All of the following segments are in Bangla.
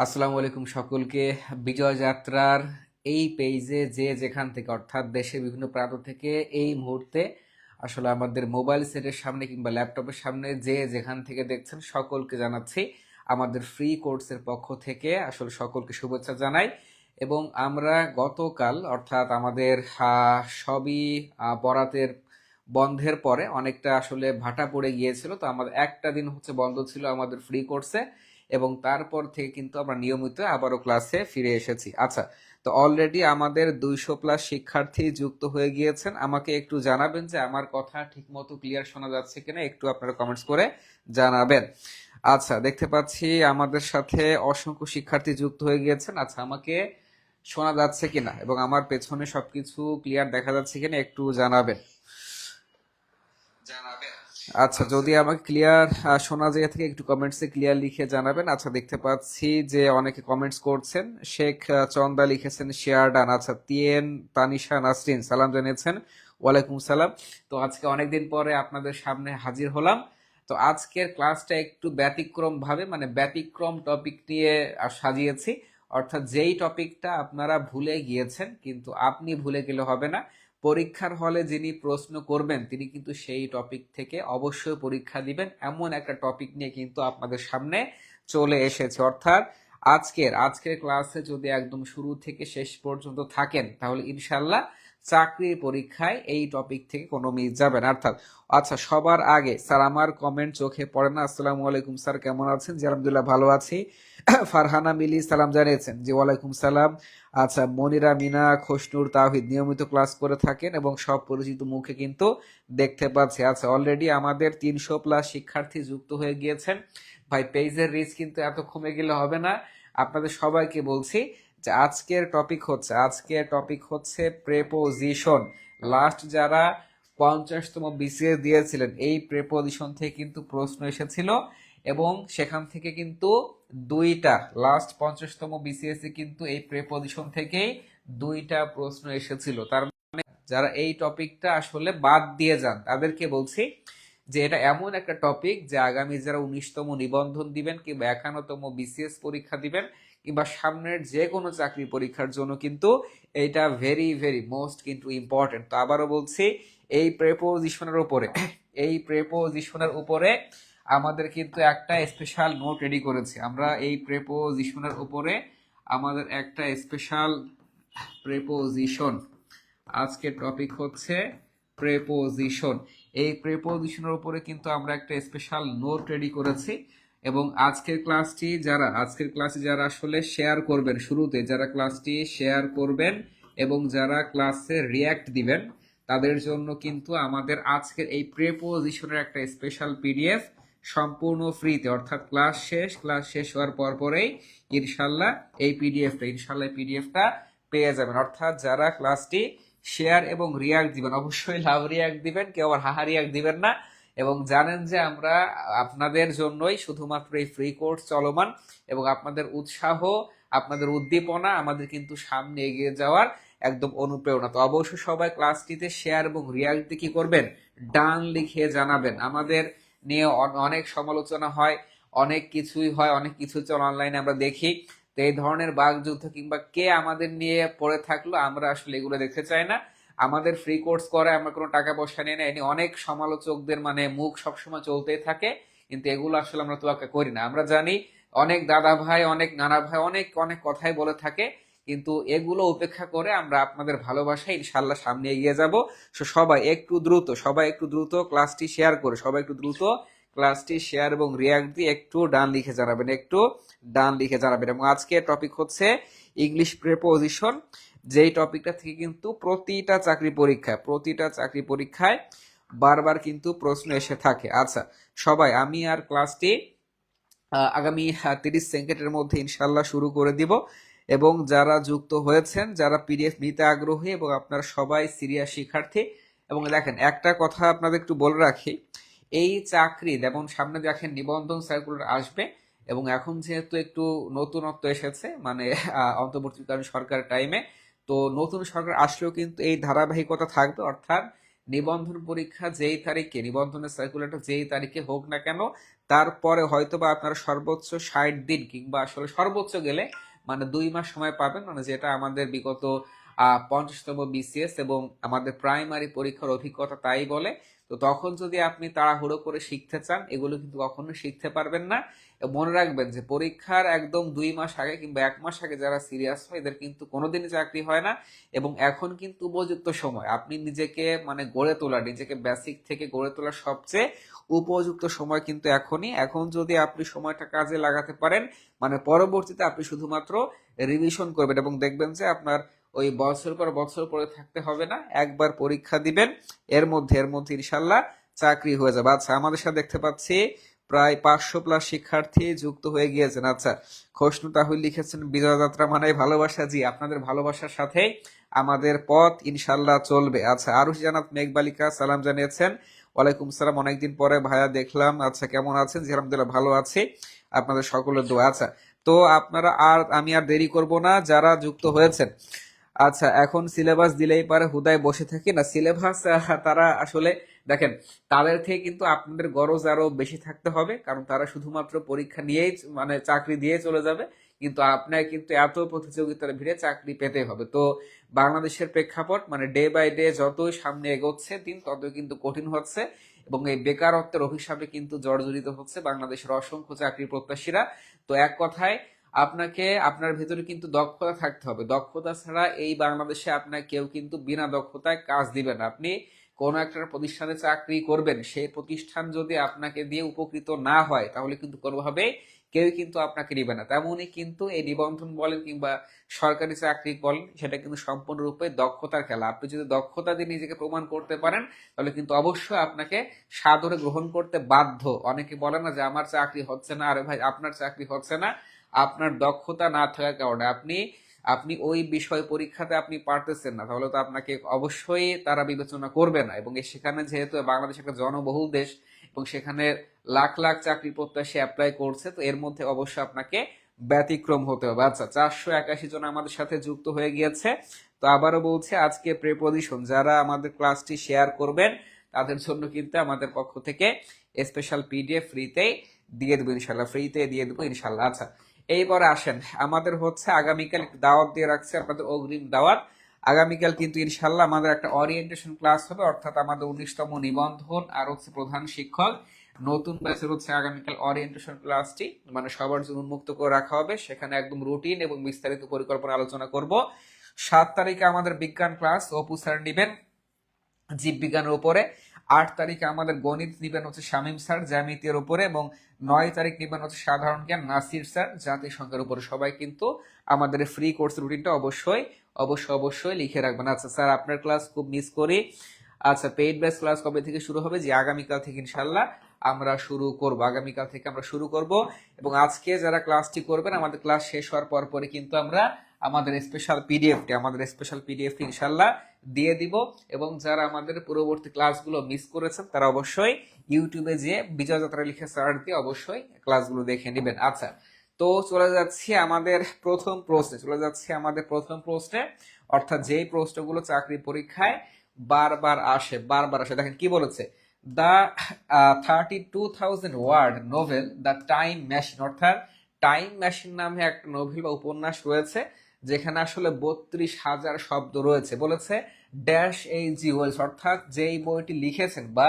আসসালামু আলাইকুম সকলকে। বিজয় যাত্রার এই পেজে যে যেখান থেকে অর্থাৎ দেশের বিভিন্ন প্রান্ত থেকে এই মুহূর্তে আসলে আমাদের মোবাইল সেটের সামনে কিংবা ল্যাপটপের সামনে যে যেখান থেকে দেখছেন সকলকে জানাচ্ছি আমাদের ফ্রি কোর্সের পক্ষ থেকে আসলে সকলকে শুভেচ্ছা জানাই। এবং আমরা গতকাল অর্থাৎ আমাদের সবই বরাতের বন্ধের পরে অনেকটা আসলে ভাটা পড়ে গিয়েছিল, তো আমাদের একটা দিন হচ্ছে বন্ধ ছিল আমাদের ফ্রি কোর্সে, এবং তারপর থেকে কিন্তু আমরা নিয়মিত আবারও ক্লাসে ফিরে এসেছি। আচ্ছা, তো অলরেডি আমাদের 200+ শিক্ষার্থী যুক্ত হয়ে গিয়েছেন। আমাকে একটু জানাবেন যে আমার কথা ঠিকমতো ক্লিয়ার শোনা যাচ্ছে কিনা, একটু আপনারা কমেন্টস করে জানাবেন। আচ্ছা, দেখতে পাচ্ছি আমাদের সাথে অসংখ্য শিক্ষার্থী যুক্ত হয়ে গিয়েছেন। আচ্ছা, আমাকে শোনা যাচ্ছে কিনা এবং আমার পেছনে সবকিছু ক্লিয়ার দেখা যাচ্ছে কিনা একটু জানাবেন। আচ্ছা, যদি আমাকে ক্লিয়ার শোনা যায় থেকে একটু কমেন্টসে ক্লিয়ার লিখে জানাবেন। আচ্ছা, দেখতে পাচ্ছি যে অনেকে কমেন্টস করছেন। শেখ চন্দা লিখেছেন শেয়ার ডান। আচ্ছা, তিয়েন তানিশা নাসরিন সালাম জানিয়েছেন। ওয়ালাইকুম সালাম। তো আজকে অনেকদিন পরে আপনাদের সামনে হাজির হলাম। তো আজকের ক্লাসটা একটু ব্যতিক্রম ভাবে, মানে ব্যতিক্রম টপিক নিয়ে সাজিয়েছি। অর্থাৎ যেই টপিকটা আপনারা ভুলে গিয়েছেন, কিন্তু আপনি ভুলে গেলে হবে না, পরীক্ষার হলে যিনি প্রশ্ন করবেন তিনি কিন্তু সেই টপিক থেকে অবশ্যই পরীক্ষা দিবেন, এমন একটা টপিক নিয়ে কিন্তু আপনাদের সামনে চলে এসেছে। অর্থাৎ আজকের আজকের ক্লাসে যদি একদম শুরু থেকে শেষ পর্যন্ত থাকেন তাহলে ইনশাল্লাহ চাকরির পরীক্ষায় এই টপিক থেকে কোনো মিস যাবে না। অর্থাৎ আচ্ছা, সবার আগে স্যার আমার কমেন্ট চোখে পড়ে না। আসসালামু আলাইকুম স্যার, কেমন আছেন? জি আলহামদুলিল্লাহ ভালো আছি। ফারহানা মিলি সালাম জানিয়েছেন। জি ওয়ালাইকুম সালাম। আচ্ছা, মনিরা মিনা খসনুর তাওহিদ নিয়মিত ক্লাস করে থাকেন এবং সব পরিচিত মুখে কিন্তু দেখতে পাচ্ছি। আচ্ছা, অলরেডি আমাদের 300+ শিক্ষার্থী যুক্ত হয়ে গিয়েছেন। ভাই, পেজের রিচ কিন্তু এত কমে গেলে হবে না। আপনাদের সবাইকে বলছি যে আজকের টপিক হচ্ছে প্রেপোজিশন। লাস্ট যারা 50তম বিসিএস দিয়েছিলেন এই প্রেপোজিশন থেকে কিন্তু প্রশ্ন এসেছিল, এবং সেখান থেকে কিন্তু দুইটা, লাস্ট 50তম বিসিএস এ কিন্তু এই প্রেপোজিশন থেকেই দুইটা প্রশ্ন এসেছিল। তার মানে যারা এই টপিকটা আসলে বাদ দিয়ে যান তাদেরকে বলছি যে এটা এমন একটা টপিক যে আগামী যারা 19তম নিবন্ধন দিবেন কিংবা 51তম বিসিএস পরীক্ষা দিবেন কিংবা সামনের যে কোনো চাকরি পরীক্ষার জন্য কিন্তু এটা ভেরি ভেরি মোস্ট কিন্তু ইম্পর্টেন্ট। তো আবারও বলছি, এই প্রেপোজিশনের উপরে এই প্রেপোজিশনের উপরে আমাদের কিন্তু একটা স্পেশাল নোট রেডি করেছি আমরা। এই প্রেপোজিশনের উপরে আমাদের একটা স্পেশাল প্রেপোজিশন, আজকের টপিক হচ্ছে প্রেপোজিশন। এই প্রেপোজিশনের উপরে কিন্তু আমরা একটা স্পেশাল নোট রেডি করেছি, এবং আজকের ক্লাসে যারা আসলে শেয়ার করবেন, শুরুতে যারা ক্লাসটি শেয়ার করবেন এবং যারা ক্লাসে রিয়্যাক্ট দিবেন তাদের জন্য কিন্তু আমাদের আজকের এই প্রেপোজিশনের একটা স্পেশাল পিডিএফ সম্পূর্ণ ফ্রিতে, অর্থাৎ ক্লাস শেষ হওয়ার পরেই ইনশাল্লাহ এই পিডিএফটা পেয়ে যাবেন। অর্থাৎ যারা ক্লাসটি শেয়ার এবং রিয়াক্ট দিবেন, অবশ্যই লাভ রিয়াক্ট দিবেন, কেউ আবার হাহা রিয়াক্ট দিবেন না। এবং জানেন যে আমরা আপনাদের জন্যই শুধুমাত্র এই ফ্রি কোর্স চলমান, এবং আপনাদের উৎসাহ, আপনাদের উদ্দীপনা আমাদের কিন্তু সামনে এগিয়ে যাওয়ার একদম অনুপ্রেরণা। তো অবশ্যই সবাই ক্লাসটিতে শেয়ার এবং রিয়াক্ট দিয়ে কি করবেন, ডান লিখে জানাবেন। আমাদের নিয়ে অনেক সমালোচনা হয়, অনেক কিছুই হয়, অনেক কিছু চল অনলাইনে আমরা দেখি। তো এই ধরনের বাকযুদ্ধ কিংবা কে আমাদের নিয়ে পড়ে থাকলো আমরা আসলে এগুলো দেখতে চাই না। আমাদের ফ্রি কোর্স করে আমরা কোনো টাকা পয়সা নিয়ে নেই, অনেক সমালোচকদের মানে মুখ সবসময় চলতেই থাকে, কিন্তু এগুলো আসলে আমরা তোয়াক্কা করি না। আমরা জানি অনেক দাদা ভাই, অনেক নানা ভাই অনেক অনেক কথাই বলে থাকে, কিন্তু এগুলো উপেক্ষা করে আমরা আপনাদের ভালোবাসায় ইনশাল্লাহ সামনে এগিয়ে যাব। সবাই একটু দ্রুত ক্লাসটি শেয়ার করে, সবাই একটু দ্রুত ক্লাসটি শেয়ার এবং রিয়াক্ট দিয়ে একটু ডান লিখে জানাবেন, একটু ডান লিখে জানাবেন। এবং আজকে টপিক হচ্ছে ইংলিশ প্রেপোজিশন, যেই টপিকটা থেকে কিন্তু প্রতিটা চাকরি পরীক্ষায় বারবার কিন্তু প্রশ্ন এসে থাকে। আচ্ছা সবাই, আমি আর ক্লাসটি আগামী 30 সেকেন্ডের মধ্যে ইনশাল্লাহ শুরু করে দিব। এবং যারা যুক্ত হয়েছেন, যারা পিডিএফ নিতে আগ্রহী এবং আপনারা সবাই সিরিয়াস শিক্ষার্থী, এবং দেখেন একটা কথা আপনাদের একটু বলে রাখি, এই চাকরি যেমন সামনে দেখেন নিবন্ধন সার্কুলার আসবে, এবং এখন যেহেতু একটু নতুনত্ব এসেছে মানে অন্তর্বর্তীকালীন সরকার টাইমে, তো নতুন সরকার আসলেও কিন্তু এই ধারাবাহিকতা থাকবে। অর্থাৎ নিবন্ধনের সার্কুলারটা যেই তারিখে হোক না কেন, তারপরে হয়তো বা আপনারা সর্বোচ্চ 60 দিন কিংবা আসলে সর্বোচ্চ গেলে মানে 2 মাস সময় পাবেন, মানে যেটা আমাদের বিগত 50তম বিসিএস এবং আমাদের প্রাইমারি পরীক্ষার অভিজ্ঞতা তাই বলে। তো তখন যদি আপনি তাড়াহুড়ো করে শিখতে চান, এগুলো কিন্তু কখনো শিখতে পারবেন না। মনে রাখবেন যে পরীক্ষার একদম 2 মাস আগে কিংবা 1 মাস আগে যারা সিরিয়াস হয় এদের কিন্তু কোনোদিনই চাকরি হয় না। এবং এখন কিন্তু উপযুক্ত সময় আপনি নিজেকে মানে গড়ে তোলা, নিজেকে বেসিক থেকে গড়ে তোলার সবচেয়ে উপযুক্ত সময় কিন্তু এখনই। এখন যদি আপনি সময়টা কাজে লাগাতে পারেন, মানে পরবর্তীতে আপনি শুধুমাত্র রিভিশন করবেন এবং দেখবেন যে আপনার ওই বছর পর বছর পরে থাকতে হবে না, একবার পরীক্ষা দিবেন, এর মধ্যে ইনশাল্লাহ চাকরি হয়ে যাবে। আচ্ছা, আমাদের সাথে দেখতে পাচ্ছি প্রায় 500+ শিক্ষার্থী যুক্ত হয়ে গিয়েছেন। আচ্ছা, খসনু তাহুল লিখেছেন বিজয় যাত্রা মানে ভালোবাসা। জি, আপনাদের ভালোবাসার সাথে আমাদের পথ ইনশাল্লাহ চলবে। আচ্ছা, আরুষি জানাত মেঘবালিকা সালাম জানিয়েছেন। ওয়ালাইকুম সালাম, অনেকদিন পরে ভাইয়া দেখলাম। আচ্ছা, কেমন আছেন? জি আলহামদুলিল্লাহ ভালো আছি, আপনাদের সকলের দোয়া। আচ্ছা, তো আপনারা আমি আর দেরি করব না, যারা যুক্ত হয়েছেন। আচ্ছা, এখন সিলেবাস দিলেই পারে হুদায় বসে থাকি না, সিলেবাস তারা আসলে দেখেন, তাদের থেকে কিন্তু আপনাদের গরজ আরো বেশি থাকতে হবে, কারণ তারা শুধুমাত্র পরীক্ষা নিয়েই মানে চাকরি দিয়ে চলে যাবে। কিন্তু আপনার কিন্তু এত প্রতিযোগিতার ভিড়ে চাকরি পেতে হবে। তো বাংলাদেশের প্রেক্ষাপট মানে ডে বাই ডে যতই সামনে এগোচ্ছে দিন, ততই কিন্তু কঠিন হচ্ছে এবং এই বেকারত্বের অভিশাপে কিন্তু জর্জরিত হচ্ছে বাংলাদেশের অসংখ্য চাকরি প্রত্যাশীরা। তো এক কথায় আপনাকে আপনার ভেতরে কিন্তু দক্ষতা থাকতে হবে। দক্ষতা ছাড়া এই বাংলাদেশে আপনার কেউ কিন্তু বিনা দক্ষতায় কাজ দিবে না। আপনি কোনো একটা প্রতিষ্ঠানে চাকরি করবেন, সেই প্রতিষ্ঠান যদি আপনাকে দিয়ে উপকৃত না হয় তাহলে কিন্তু কোনোভাবে কেউ কিন্তু আপনাকে নিবে না। তেমনই কিন্তু এই নিবন্ধন বলেন কিংবা সরকারি চাকরি বলেন, সেটা কিন্তু সম্পূর্ণরূপে দক্ষতার খেলা। আপনি যদি দক্ষতা দিয়ে নিজেকে প্রমাণ করতে পারেন তাহলে কিন্তু অবশ্যই আপনাকে সাদরে গ্রহণ করতে বাধ্য। অনেকে বলে না যে আমার চাকরি হচ্ছে না, আরে ভাই আপনার চাকরি হচ্ছে না আপনার দক্ষতা না থাকার কারণে। আপনি আপনি ওই বিষয় পরীক্ষাতে আপনি পারতেছেন না, তাহলে তো আপনাকে অবশ্যই তারা বিবেচনা করবে না। এবং সেখানে যেহেতু বাংলাদেশ একটা জনবহুল দেশ এবং সেখানে লাখ লাখ চাকরি প্রত্যাশী অ্যাপ্লাই করছে, তো এর মধ্যে অবশ্যই আপনাকে ব্যতিক্রম হতে হবে। আচ্ছা, 481 জন আমাদের সাথে যুক্ত হয়ে গিয়েছে। তো আবারও বলছি, আজকে প্রিপজিশন যারা আমাদের ক্লাসটি শেয়ার করবেন তাদের জন্য কিন্তু আমাদের পক্ষ থেকে স্পেশাল পিডিএফ ফ্রিতেই দিয়ে দেবো ইনশাল্লাহ, ফ্রিতে দিয়ে দেবো ইনশাল্লাহ। আচ্ছা, এইবারে আসেন, আমাদের হচ্ছে আগামীকাল একটু দাওয়াত দিয়ে রাখছে, আপনাদের অগ্রিম দাওয়াত। আগামীকাল কিন্তু ইনশাল্লাহ আমাদের একটা ওরিয়েন্টেশন ক্লাস হবে, অর্থাৎ আমাদের 19তম নিবন্ধন আর হচ্ছে প্রধান শিক্ষক নতুন ব্যাচের হচ্ছে আগামীকাল ওরিয়েন্টেশন ক্লাসটি মানে সবার জন্য উন্মুক্ত করে রাখা হবে। সেখানে একদম রুটিন এবং বিস্তারিত পরিকল্পনা আলোচনা করব। 7 তারিখে আমাদের বিজ্ঞান ক্লাস অপু স্যার নিবেন জীববিজ্ঞানের উপরে। 8 তারিখে আমাদের গণিত নিবেন হচ্ছে শামীম স্যার জ্যামিতির উপরে, এবং 9 তারিখ নিবেন হচ্ছে সাধারণ জ্ঞান নাসির স্যার জাতিসংখ্যার উপরে। সবাই কিন্তু আমাদের ফ্রি কোর্স রুটিনটা অবশ্যই অবশ্যই অবশ্যই লিখে রাখবেন। আচ্ছা স্যার, আপনার ক্লাস খুব মিস করি। আচ্ছা, পেইড ব্যাচ ক্লাস কবে থেকে শুরু হবে? যে আগামীকাল থেকে ইনশাল্লাহ আমরা শুরু করব, আগামীকাল থেকে আমরা শুরু করব। এবং আজকে যারা ক্লাসটি করবেন, আমাদের ক্লাস শেষ হওয়ার পর পরে কিন্তু আমরা আমাদের স্পেশাল পিডিএফটি ইনশাল্লাহ দিয়ে দিব। এবং যারা আমাদের পূর্ববর্তী ক্লাসগুলো মিস করেছেন তারা অবশ্যই ইউটিউবে যেয়ে বিজয় যাত্রা লিখে সার্চ দিয়ে অবশ্যই ক্লাসগুলো দেখে নেবেন। আচ্ছা, তো চলে যাচ্ছি আমাদের প্রথম প্রশ্নে, অর্থাৎ যেই প্রশ্নগুলো চাকরি পরীক্ষায় বারবার আসে। দেখেন কি বলেছে, the 32,000 word novel the time machine, অর্থাৎ টাইম মেশিন নামে একটা নোভেল বা উপন্যাস রয়েছে যেখানে আসলে 32,000 শব্দ রয়েছে। বলেছে ড্যাশ এইচ জি ওয়েলস, অর্থাৎ যেই বইটি লিখেছেন বা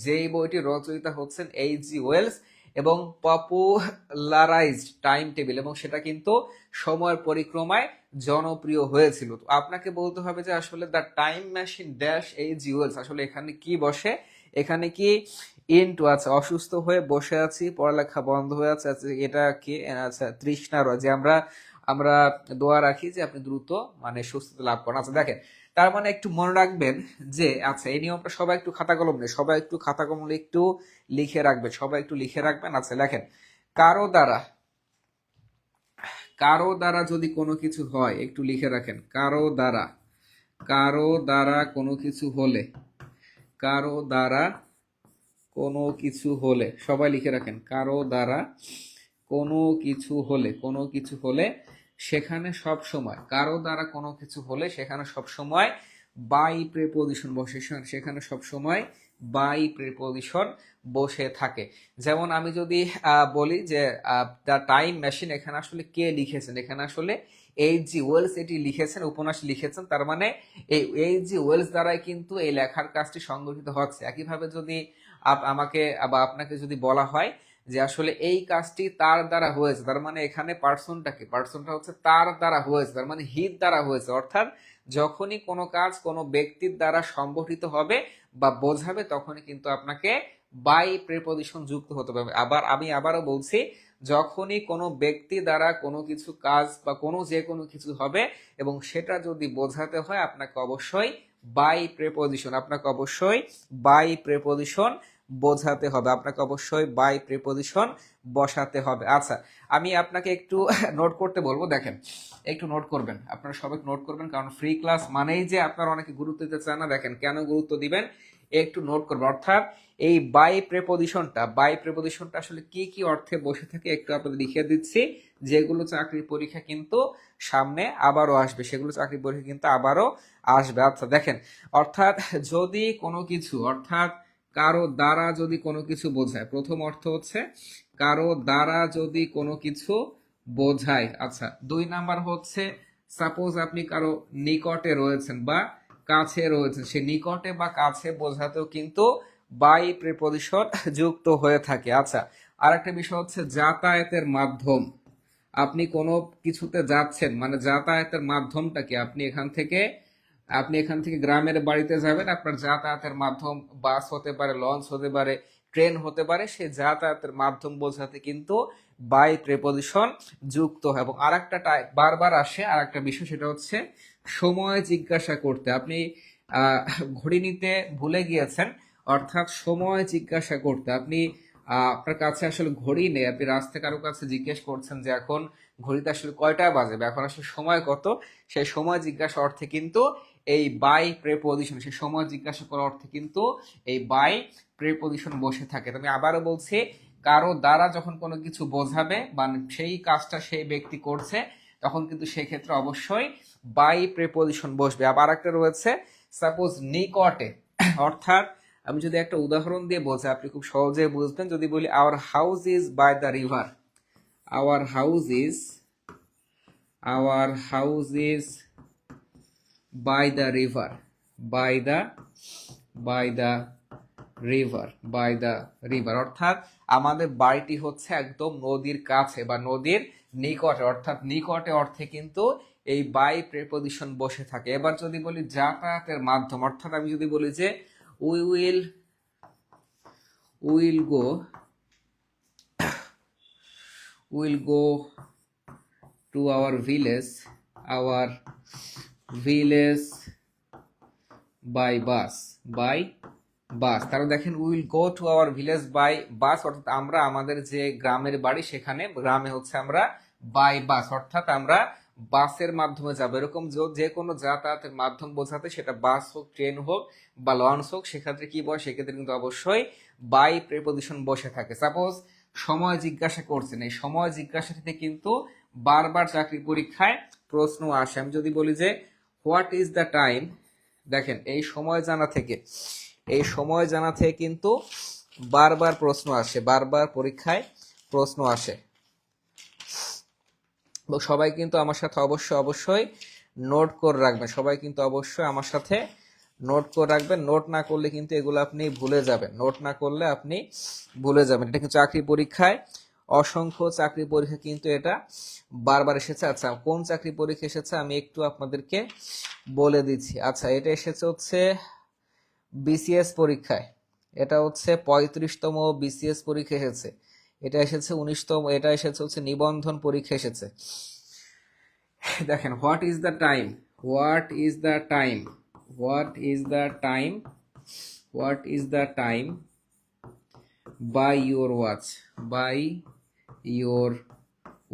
যেই বইটি রচয়িতা হচ্ছেন এইচ জি ওয়েলস, এবং পপুলারাইজড টাইম টেবিল, এবং সেটা কিন্তু সময়ের পরিক্রমায় জনপ্রিয় হয়েছিল। তো আপনাকে বলতে হবে যে আসলে the time machine dash H G Wales আসলে এখানে কি বসে। এখানে কি ইনটু আছে, অসুস্থ হয়ে বসে আছি, পড়ালেখা বন্ধ হয়ে আছে, এটা কি? আচ্ছা, তৃষ্ণা রয়, যে আমরা আমরা দোয়া রাখি যে আপনি দ্রুত মানে সুস্থতা লাভ করেন। আচ্ছা দেখেন, তার মানে একটু মনে রাখবেন যে আচ্ছা এই নিয়মটা সবাই একটু খাতা কলম নেই, সবাই একটু খাতা কলম একটু লিখে রাখবেন, সবাই একটু লিখে রাখবেন। আচ্ছা লেখেন, কারো দ্বারা কারো দ্বারা যদি কোনো কিছু হয়, একটু লিখে রাখেন, কারো দ্বারা কোনো কিছু হলে, কারো দ্বারা কোনো কিছু হলে, সবাই লিখে রাখেন, কোনো কিছু হলে সেখানে সব সময়, কারো দ্বারা কোনো কিছু হলে সেখানে সব সময় বাই প্রিপোজিশন বসে, সেখানে সব সময় বাই প্রিপোজিশন বসে থাকে। যেমন আমি যদি বলি যে দ্য টাইম মেশিন, এখানে আসলে কে লিখেছেন, এখানে আসলে এইচ.জি. ওয়েলস এটি লিখেছেন, উপন্যাস লিখেছেন, তার মানে এই এইচ.জি. ওয়েলস দ্বারাই কিন্তু এই লেখার কাজটি সংগঠিত হচ্ছে। একইভাবে যদি আমাকে বা আপনাকে যদি বলা হয় যে আসলে এই কাজটি তার দ্বারা হয়েছে, তার মানে এখানে পার্সনটাকে, পার্সনটা হচ্ছে তার দ্বারা হয়েছে, তার মানে হির দ্বারা হয়েছে। অর্থাৎ যখনই কোনো কাজ কোনো ব্যক্তির দ্বারা সংগঠিত হবে বা বোঝাবে, তখনই কিন্তু আপনাকে বাই প্রিপোজিশন যুক্ত হতে হবে। আমি আবারও বলছি, যখনই কোনো ব্যক্তি দ্বারা কোনো কিছু কাজ বা কোনো যে কোনো কিছু হবে এবং সেটা যদি বোঝাতে হয়, আপনাকে অবশ্যই বাই প্রিপোজিশন, আপনাকে অবশ্যই বাই প্রিপোজিশন বোঝাতে হবে, আপনাকে অবশ্যই বাই প্রিপোজিশন বসাতে হবে। আচ্ছা, আমি আপনাকে একটু নোট করতে বলবো, দেখেন একটু নোট করবেন, আপনারা সবাই নোট করবেন, কারণ ফ্রি ক্লাস মানেই যে আপনারা অনেকে গুরুত্ব দিতে চান না, দেখেন কেন গুরুত্ব দিবেন, একটু নোট করবেন। অর্থাৎ এই বাই প্রেপোজিশনটা আসলে কি কি অর্থে বসে থাকে একটু আপনাদের লিখে দিচ্ছি, যেগুলো চাকরির পরীক্ষা কিন্তু সামনে আবারও আসবে, সেগুলো চাকরির পরীক্ষা কিন্তু আবারও আসবে। আচ্ছা দেখেন, অর্থাৎ যদি কোনো কিছু, অর্থাৎ কারো দ্বারা যদি কোনো কিছু বোঝায়, প্রথম অর্থ হচ্ছে কারো দ্বারা যদি কোনো কিছু বোঝায়। আচ্ছা, 2 নাম্বার হচ্ছে সাপোজ আপনি কারো নিকটে রয়েছেন বা কাছে রয়েছেন, সে নিকটে বা কাছে বোঝাতেও কিন্তু বাই প্রিপোজিশন যুক্ত হয়ে থাকে। আচ্ছা, আর একটা বিষয় হচ্ছে যাতায়াতের মাধ্যম, আপনি কোনো কিছুতে যাচ্ছেন, মানে যাতায়াতের মাধ্যমটা কি, আপনি এখান থেকে গ্রামের বাড়িতে যাবেন, আপনার যাতায়াতের মাধ্যম বাস হতে পারে, লঞ্চ হতে পারে, ট্রেন হতে পারে, সেই যাতায়াতের মাধ্যম বোঝাতে কিন্তু বাই প্রিপোজিশন যুক্ত হয়। এবং আর একটা বারবার আসে আর একটা বিষয়, সেটা হচ্ছে সময় জিজ্ঞাসা করতে। আপনি ঘড়ি নিতে ভুলে গিয়েছেন, অর্থাৎ সময় জিজ্ঞাসা করতে, আপনি আপনার কাছে আসলে ঘড়ি নেই, আপনি রাস্তায় কারো কাছে জিজ্ঞেস করছেন যে এখন ঘড়িতে আসলে কয়টা বাজে বা এখন আসলে সময় কত, সেই সময় জিজ্ঞাসা অর্থে কিন্তু এই বাই প্রিপোজিশন, সেই সময় জিজ্ঞাসা করার অর্থে কিন্তু এই বাই প্রিপোজিশন বসে থাকে। আমি আবারও বলছি, কারো দ্বারা যখন কোনো কিছু বোঝাবে বা সেই কাজটা সেই ব্যক্তি করছে, তখন কিন্তু সেক্ষেত্রে অবশ্যই বাই প্রিপোজিশন বসবে। আবার একটা রয়েছে সাপোজ নিকটে, অর্থাৎ আমি যদি একটা উদাহরণ দিয়ে বোঝাই আপনি খুব সহজে বুঝবেন, যদি বলি our house is by the river, our house is by the river, by the river, অর্থাৎ আমাদের বাড়িটি হচ্ছে একদম নদীর কাছে বা নদীর নিকটে, অর্থাৎ নিকটে অর্থে কিন্তু এই বাই প্রিপোজিশন বসে থাকে। এবার যদি বলি যাতায়াতের মাধ্যম, অর্থাৎ আমি যদি বলি যে we will go to our village by bus, তাহলে দেখেন will go to our village by bus, অর্থাৎ আমরা আমাদের যে গ্রামের বাড়ি সেখানে গ্রামে হচ্ছে আমরা বাই বাস, অর্থাৎ আমরা বাসের মাধ্যমে যাবো। এরকম যে কোনো যাতায়াতের মাধ্যম বোঝাতে, সেটা বাস হোক, ট্রেন হোক বা লঞ্চ হোক, সেক্ষেত্রে কি বসে, সেক্ষেত্রে কিন্তু অবশ্যই বাই প্রিপোজিশন বসে থাকে। সাপোজ সময় জিজ্ঞাসা করছেন, এই সময় জিজ্ঞাসাটিতে কিন্তু বারবার চাকরি পরীক্ষায় প্রশ্ন আসে। আমি যদি বলি যে হোয়াট ইজ দ্য টাইম, দেখেন এই সময় জানা থেকে কিন্তু বারবার প্রশ্ন আসে, বারবার পরীক্ষায় প্রশ্ন আসে। সবাই কিন্তু আমার সাথে অবশ্যই নোট করে রাখবেন, সবাই কিন্তু অবশ্যই আমার সাথে নোট করে রাখবেন। নোট না করলে কিন্তু এগুলো আপনি ভুলে যাবেন, এটা কিন্তু চাকরি পরীক্ষায়, অসংখ্য চাকরি পরীক্ষা কিন্তু এটা বারবার এসেছে। আচ্ছা, কোন চাকরি পরীক্ষা এসেছে আমি একটু আপনাদেরকে বলে দিচ্ছি। আচ্ছা, এটা এসেছে হচ্ছে বিসিএস পরীক্ষায়, এটা হচ্ছে 35তম বিসিএস পরীক্ষা এসেছে, এটা এসেছে 19তম, এটা এসেছে হচ্ছে নিবন্ধন পরীক্ষা এসেছে। দেখেন what is the time by your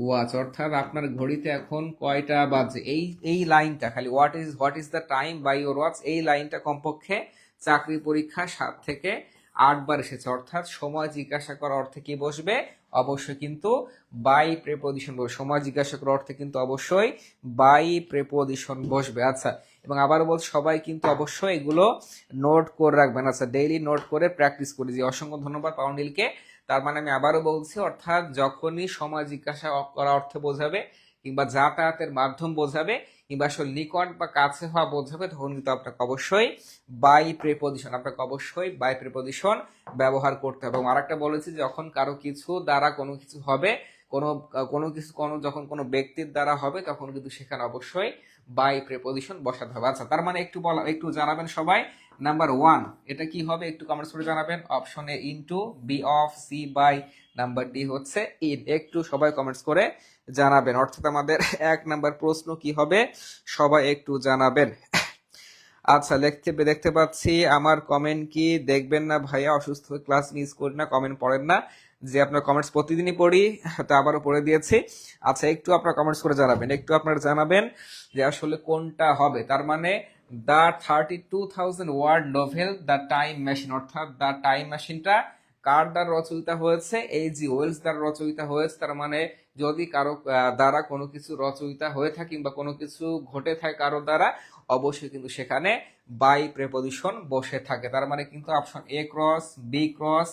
watch, অর্থাৎ আপনার ঘড়িতে এখন কয়টা বাজে। এই লাইনটা খালি what is the time by your watch, এই লাইনটা কমপক্ষে চাকরি পরীক্ষা 7 থেকে 8 বার এসেছে। অর্থাৎ সময় জিজ্ঞাসা করার অর্থে কি বসবে, অবশ্যই কিন্তু বাই প্রেপোজিশন বসবে। সময় জিজ্ঞাসা করার অর্থে কিন্তু অবশ্যই বাই প্রেপোজিশন বসবে। আচ্ছা, এবং আবারও বলছি সবাই কিন্তু অবশ্যই এগুলো নোট করে রাখবেন। আচ্ছা, ডেইলি নোট করে প্র্যাকটিস করে যে অসংখ্য ধন্যবাদ পাউন্ডিলকে। তার মানে আমি আবারও বলছি, অর্থাৎ যখনই সময় জিজ্ঞাসা করা অর্থে বোঝাবে কিংবা যাতায়াতের মাধ্যম বোঝাবে কিংবা আসলে নিকট বা কাছে হওয়া বোঝাবে, তখন কিন্তু আপনাকে অবশ্যই বাই প্রেপোজিশন ব্যবহার করতে হবে। এবং আরেকটা বলেছি, যখন কারো কিছু দ্বারা কোনো কিছু হবে, কোনো কোনো কিছু যখন কোনো ব্যক্তির দ্বারা হবে, তখন কিন্তু সেখানে অবশ্যই বাই প্রেপোজিশন বসাতে হবে। আচ্ছা, তার মানে একটু জানাবেন সবাই। নাম্বার 1 এটা কি হবে একটু কমেন্টস করে জানাবেন। Option A into, B of, C by, number D হচ্ছে ইন। একটু সবাই কমেন্টস করে জানাবেন। অর্থাৎ আমাদের 1 নাম্বার প্রশ্ন কি হবে সবাই একটু জানাবেন। আচ্ছা, দেখতে পাচ্ছি আমার কমেন্ট কি দেখবেন না ভাইয়া? অসুস্থ ক্লাস মিস করি না, কমেন্ট পড়েন না। যে আপনার কমেন্টস প্রতিদিনই পড়ি, তো আবারও পড়ে দিয়েছি। আচ্ছা, একটু আপনার কমেন্টস করে জানাবেন, যে আসলে কোনটা হবে। তার মানে the 32,000 word novel the time machine, অর্থাৎ দ্য টাইম মেশিনটা কার দ্বারা রচয়িতা হয়েছে? এইচজি ওয়েলস দ্বারা রচয়িতা হয়েছে। তার মানে যদি কারো দ্বারা কোনো কিছু রচয়িতা হয়ে থাকে কিংবা কোনো কিছু ঘটে থাকে কারো দ্বারা, অবশ্যই কিন্তু সেখানে বাই প্রেপোজিশন বসে থাকে। তার মানে কিন্তু option A cross, B cross,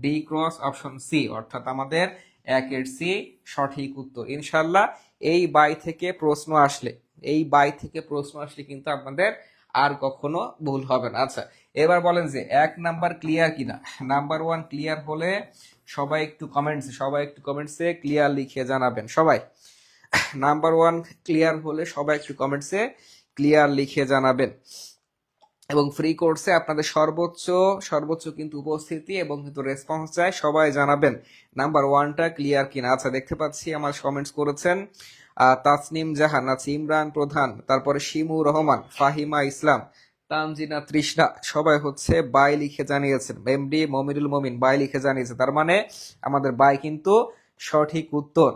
D cross, option C, অর্থাৎ আমাদের 1-এর সি সঠিক উত্তর। ইনশাল্লাহ এই বাই থেকে প্রশ্ন আসলে কিন্তু আপনাদের আর কখনো ভুল হবে না। আচ্ছা, এবার বলেন যে 1 নাম্বার ক্লিয়ার কিনা। নাম্বার 1 ক্লিয়ার হলে সবাই একটু কমেন্টসে ক্লিয়ার লিখে জানাবেন সবাই। নাম্বার 1 ক্লিয়ার হলে সবাই একটু কমেন্টসে ক্লিয়ার লিখে জানাবেন। এবং ফ্রি কোর্সে আপনাদের সর্বোচ্চ কিন্তু উপস্থিতি এবং কিন্তু রেসপন্স চাই, সবাই জানাবেন নাম্বার 1টা ক্লিয়ার কিনা। আচ্ছা, দেখতে পাচ্ছি আমার কমেন্টস করেছেন তাসনিম জাহান, আছে ইমরান প্রধান, তারপরে শিমু রহমান, ফাহিমা ইসলাম, তানজিনা তৃষ্ণা, সবাই হচ্ছে বাই লিখে জানিয়েছেন। এমডি মমিনুল মমিন বাই লিখে জানিয়েছে। তার মানে আমাদের বাই কিন্তু সঠিক উত্তর।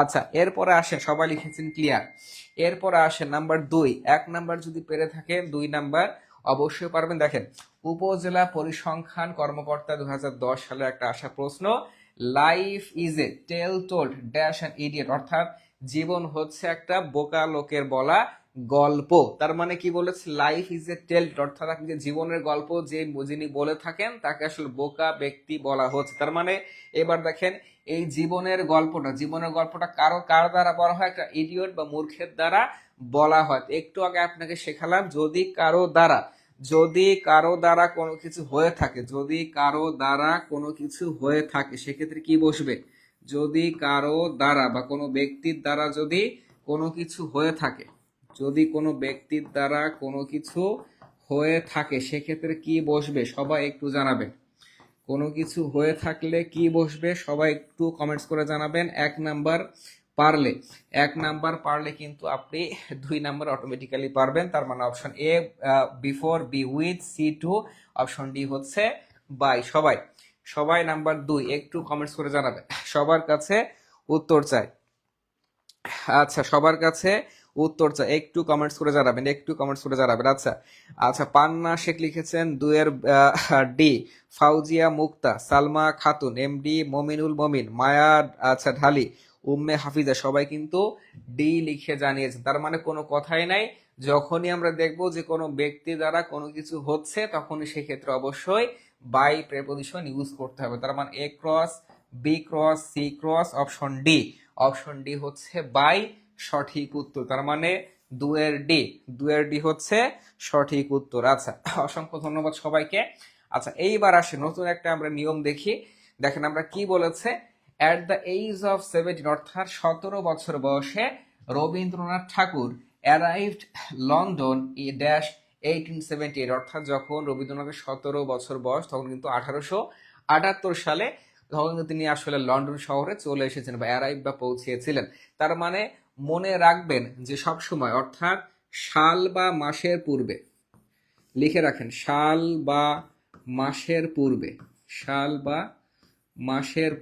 আচ্ছা, এরপরে আসেন, সবাই লিখেছেন ক্লিয়ার। এরপরে আসেন নাম্বার 2। 1 নাম্বার যদি পেরে থাকেন, 2 নাম্বার অবশ্যই পারবেন। দেখেন, উপজেলা পরিসংখ্যান কর্মকর্তা 2010 সালে একটা আসা প্রশ্ন, life is a tale told dash an idiot, অর্থাৎ জীবন হচ্ছে একটা বোকা লোকের বলা গল্প। তার মানে কি বলেছে? লাইফ ইজ এ টেল, অর্থাৎ আপনি যে জীবনের গল্প যিনি বলে থাকেন তাকে আসলে বোকা ব্যক্তি বলা হচ্ছে। তার মানে এবার দেখেন, এই জীবনের গল্পটা কার দ্বারা বলা হয়? একটা ইডিয়ট বা মূর্খের দ্বারা বলা হয়। একটু আগে আপনাকে শেখালাম, যদি কারো দ্বারা কোনো কিছু হয়ে থাকে সেক্ষেত্রে কি বসবে? যদি কারো দ্বারা বা কোনো ব্যক্তির দ্বারা যদি কোনো কিছু হয়ে থাকে, সেক্ষেত্রে কি বসবে সবাই একটু জানাবেন। কোনো কিছু হয়ে থাকলে কি বসবে সবাই একটু কমেন্টস করে জানাবেন। 1 নাম্বার পারলে কিন্তু আপনি 2 নাম্বার অটোমেটিক্যালি পারবেন। তার মানে option A before, B with, C to, option D হচ্ছে বাই। সবাই নাম্বার 2 একটু কমেন্টস করে জানাবেন, সবার কাছে উত্তর চাই। আচ্ছা, সবার কাছে উত্তর চাই, একটু কমেন্টস করে জানাবেন। আচ্ছা, পান্না শেখ লিখেছেন 2-এর ডি, ফাউজিয়া মুক্তা, সালমা খাতুন, এমডি মমিনুল মমিন, মায়া ঢালি, উম্মে হাফিজা, সবাই কিন্তু ডি লিখে জানিয়েছেন। তার মানে কোনো কথাই নাই, যখনই আমরা দেখব যে কোনো ব্যক্তি দ্বারা কোনো কিছু হচ্ছে, তখনই সেক্ষেত্রে অবশ্যই বাই প্রেপোজিশন ইউজ করতে হবে। তার মানে A cross, B cross, C cross, option D হচ্ছে বাই সঠিক উত্তর। তার মানে 2-এর ডি হচ্ছে সঠিক উত্তর। আচ্ছা, অসংখ্য ধন্যবাদ সবাইকে। আচ্ছা, এইবার আসে নতুন একটা আমরা নিয়ম দেখি। দেখেন আমরা কি বলেছে, অ্যাট দ্য এজ অফ 17, অর্থাৎ 17 বছর বয়সে রবীন্দ্রনাথ ঠাকুর অ্যারাইভড লন্ডন ই ড্যাশ 1878, অর্থাৎ যখন রবীন্দ্রনাথের 17 বছর বয়স, তখন কিন্তু 1878 সালে তখন তিনি আসলে লন্ডন শহরে চলে এসেছেন বা অ্যারাইভ বা পৌঁছিয়েছিলেন। তার মানে মনে রাখবেন যে সব সময়, অর্থাৎ সাল বা মাসের পূর্বে লিখে রাখেন, সাল বা মাসের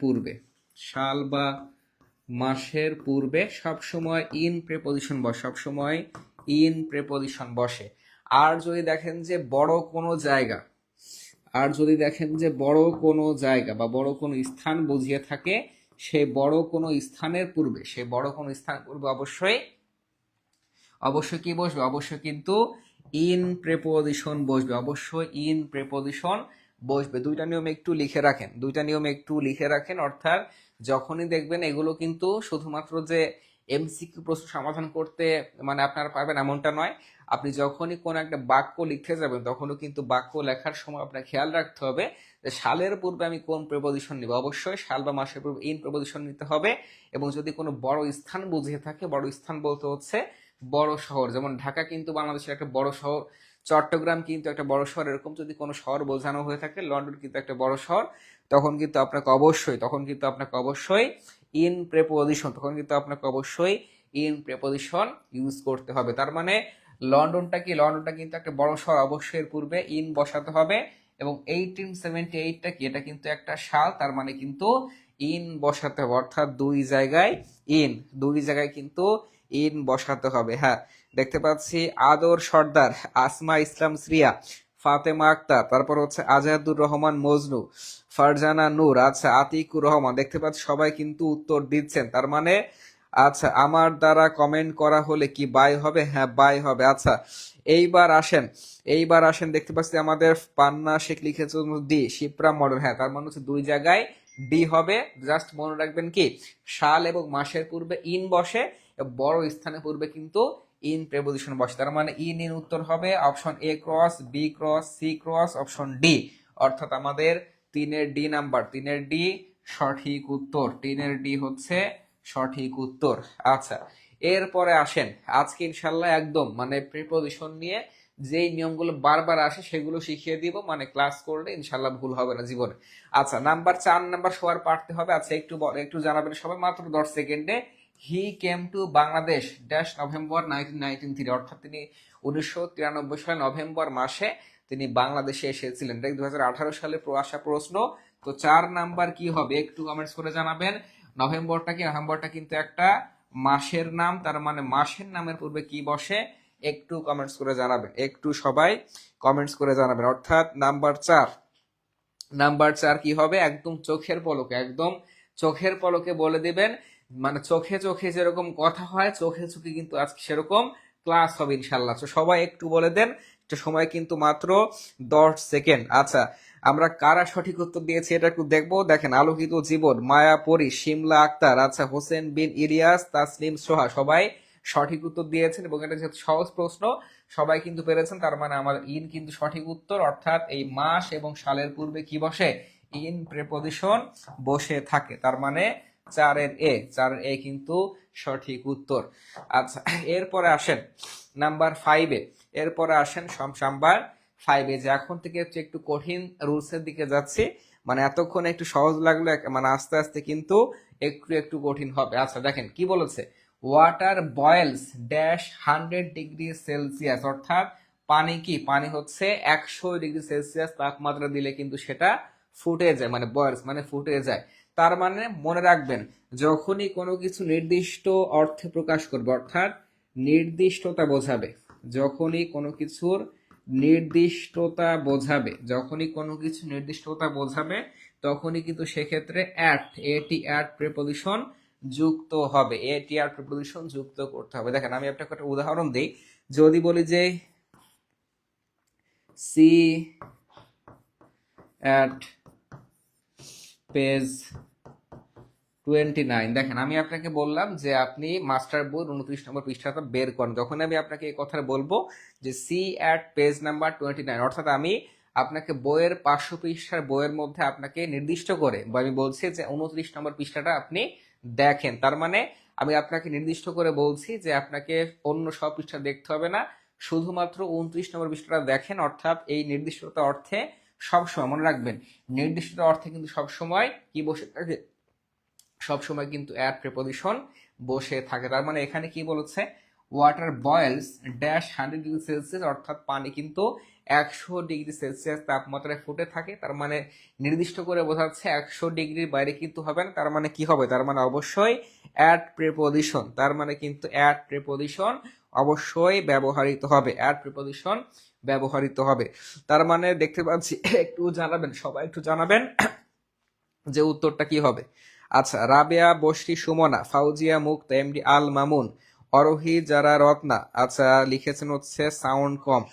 পূর্বে সব সময় ইন প্রেপোজিশন বসে। আর যদি দেখেন যে বড় কোনো জায়গা বা বড় কোনো স্থান বুঝিয়ে থাকে, সেই বড় কোনো স্থানের পূর্বে অবশ্যই অবশ্যই কি বসবে, অবশ্যই কিন্তু ইন প্রেপোজিশন বসবে, অবশ্যই ইন প্রেপোজিশন বসবে। দুইটা নিয়ম একটু লিখে রাখেন, অর্থাৎ যখনই দেখবেন এগুলো কিন্তু শুধুমাত্র যে এমসিকিউ প্রশ্ন সমাধান করতে মানে আপনারা পারবেন এমনটা নয়। আপনি যখনই কোন একটা বাক্য লিখতে যাবেন তখনও কিন্তু বাক্য লেখার সময় আপনার খেয়াল রাখতে হবে যে সালের পূর্বে আমি কোন প্রেপোজিশন নিব। অবশ্যই সাল বা মাসের পূর্বে ইন প্রেপোজিশন নিতে হবে। এবং যদি কোনো বড় স্থান বুঝিয়ে থাকে, বড় স্থান বলতে হচ্ছে বড় শহর, যেমন ঢাকা কিন্তু বাংলাদেশের একটা বড় শহর, চট্টগ্রাম কিন্তু একটা বড় শহর, এরকম যদি কোনো শহর বোঝানো হয়ে থাকে, লন্ডন কিন্তু একটা বড় শহর, তখন কিন্তু আপনাকে অবশ্যই ইন প্রেপোজিশন ইউজ করতে হবে। তার মানে লন্ডনটা কিন্তু একটা বড় শহর, অবশ্যই এর পূর্বে ইন বসাতে হবে। এবং 1878টা কি, এটা কিন্তু একটা সাল, তার মানে কিন্তু ইন বসাতে হবে, অর্থাৎ দুই জায়গায় কিন্তু ইন বসাতে হবে। হ্যাঁ, দেখতে পাচ্ছি আদর সর্দার, আসমা ইসলাম শ্রিয়া, ফাতেমা আক্তার, তারপর হচ্ছে আজাদুর রহমান মজনু, ফারজানা নূর, আচ্ছা আতিকুর রহমান, দেখতে পাচ্ছি সবাই কিন্তু উত্তর দিচ্ছেন। তার মানে আচ্ছা, আমার দ্বারা কমেন্ট করা হলে কি বাই হবে? হ্যাঁ, বাই হবে। আচ্ছা, এইবার আসেন দেখতে পাচ্ছি আমাদের পান্না শেখ লিখেছে ডি, শিপ্রা মডেল। হ্যাঁ, তার মানে হচ্ছে দুই জায়গায় ডি হবে। জাস্ট মনে রাখবেন কি, সাল এবং মাসের পূর্বে ইন বসে, বড় স্থানের পূর্বে কিন্তু ইন প্রেপোজিশন বসে। তার মানে ইন উত্তর হবে option A cross B cross C cross option D, অর্থাৎ আমাদের তিনের ডি সঠিক উত্তর। তিনের ডি হচ্ছে সঠিক উত্তর। আচ্ছা, এরপরে আসেন, আজকে ইনশাল্লাহ একদম মানে প্রিপোজিশন নিয়ে যেই নিয়মগুলো বারবার আসে সেগুলো শিখিয়ে দিব, মানে ক্লাস করলে ইনশাল্লাহ ভুল হবে না জীবনে। আচ্ছা, 4 নাম্বার সবার পারতে হবে। আচ্ছা, একটু জানাবেন সবাই, মাত্র 10 সেকেন্ডে। He came to Bangladesh dash November 1993, অর্থাৎ তিনি 1993 সালে নভেম্বর মাসে তিনি বাংলাদেশে এসেছিলেন। এটা 2018 সালে আসা প্রশ্ন। তো 4 নাম্বার কি হবে একটু কমেন্টস করে জানাবেন। নভেম্বরটা কিন্তু একটা মাসের নাম, তার মানে মাসের নামের পূর্বে কি বসে একটু কমেন্টস করে জানাবেন, একটু সবাই কমেন্টস করে জানাবেন। অর্থাৎ নাম্বার 4 কি হবে, একদম চোখের পলকে বলে দিবেন। মানে চোখে চোখে যেরকম কথা হয়, চোখে চোখে কিন্তু আজকে সেরকম ক্লাস হবে ইনশাল্লাহ। তো সবাই একটু বলে দেন, একটা সময় কিন্তু মাত্র 10 সেকেন্ড। আচ্ছা, আমরা কারা সঠিক উত্তর দিয়েছি এটা একটু দেখবো। দেখেন, আলোকিত জীবন, মায়া পরি, শিমলা আক্তার, আচ্ছা হোসেন বিন ইলিয়াস, তাসলিম সোহা, সবাই সঠিক উত্তর দিয়েছেন। এবং এটা যেহেতু সহজ প্রশ্ন, সবাই কিন্তু পেরেছেন, তার মানে আমার ইন কিন্তু সঠিক উত্তর। অর্থাৎ এই মাস এবং সালের পূর্বে কি বসে, ইন প্রেপোজিশন বসে থাকে। তার মানে 4-এর এ কিন্তু সঠিক উত্তর। আচ্ছা, এরপরে আসেন নাম্বার 5-এ। নাম্বার 5 যে এখন থেকে হচ্ছে একটু কঠিন রুলস এর দিকে যাচ্ছি, মানে এতক্ষণ একটু সহজ লাগলো, মানে আস্তে আস্তে কিন্তু একটু একটু কঠিন হবে। আচ্ছা, দেখেন কি বলেছে, ওয়াটার বয়েলস ড্যাশ 100 ডিগ্রি সেলসিয়াস, অর্থাৎ পানি হচ্ছে 100 ডিগ্রি সেলসিয়াস তাপমাত্রা দিলে কিন্তু সেটা ফুটে যায়, মানে বয়েলস মানে ফুটে যায়। তার মানে মনে রাখবেন, যখনই কোনো কিছু নির্দিষ্ট অর্থে প্রকাশ করবে, অর্থাৎ নির্দিষ্টতা বোঝাবে, যখনই কোনো কিছুর নির্দিষ্টতা বোঝাবে তখনই কিন্তু সেক্ষেত্রে অ্যাট প্রিপোজিশন যুক্ত করতে হবে। দেখেন, আমি আপনাকে একটা উদাহরণ দিই। যদি বলি যে সি অ্যাট পেজ 29, দেখেন আমি আপনাকে বললাম যে আপনি মাস্টার বই 29 নম্বর পৃষ্ঠাটা বের করেন। যখন আমি আপনাকে এই কথাটা বলবো যে সি অ্যাট পেজ নাম্বার 29, অর্থাৎ আমি আপনাকে বইয়ের 500 পৃষ্ঠার বইয়ের মধ্যে আপনাকে নির্দিষ্ট করে আমি বলছি যে 29 নম্বর পৃষ্ঠাটা আপনি দেখেন। তার মানে আমি আপনাকে নির্দিষ্ট করে বলছি যে আপনাকে অন্য সব পৃষ্ঠা দেখতে হবে না, শুধুমাত্র 29 নম্বর পৃষ্ঠাটা দেখেন। অর্থাৎ এই নির্দিষ্টতা অর্থে সবসময় মনে রাখবেন, নির্দিষ্টতা অর্থে কিন্তু সবসময় কি বসে থাকে, সবসময় কিন্তু অ্যাট প্রিপোজিশন বসে থাকে। তার মানে এখানে কি বলেছে, ওয়াটার বয়েলস ড্যাশ 100 ডিগ্রি সেলসিয়াস, অর্থাৎ পানি কিন্তু 100 ডিগ্রি সেলসিয়াস তাপমাত্রায় ফুটে থাকে। তার মানে নির্দিষ্ট করে বোঝাচ্ছে 100 ডিগ্রির বাইরে কিন্তু হবে না। তার মানে কি হবে, তার মানে অবশ্যই অ্যাট প্রিপোজিশন, তার মানে কিন্তু অ্যাট প্রিপোজিশন অবশ্যই ব্যবহৃত হবে। তার মানে দেখতে পাচ্ছি একটু জানাবেন, সবাই একটু জানাবেন যে উত্তরটা কি হবে। আচ্ছা, রাবেয়া, বসরি, সুমনা, ফাউজিয়া, মুক্তা, এমডি আল মামুন, অরোহী, যারা, রত্না। আচ্ছা, লিখেছেন হচ্ছে সাউন্ড কম।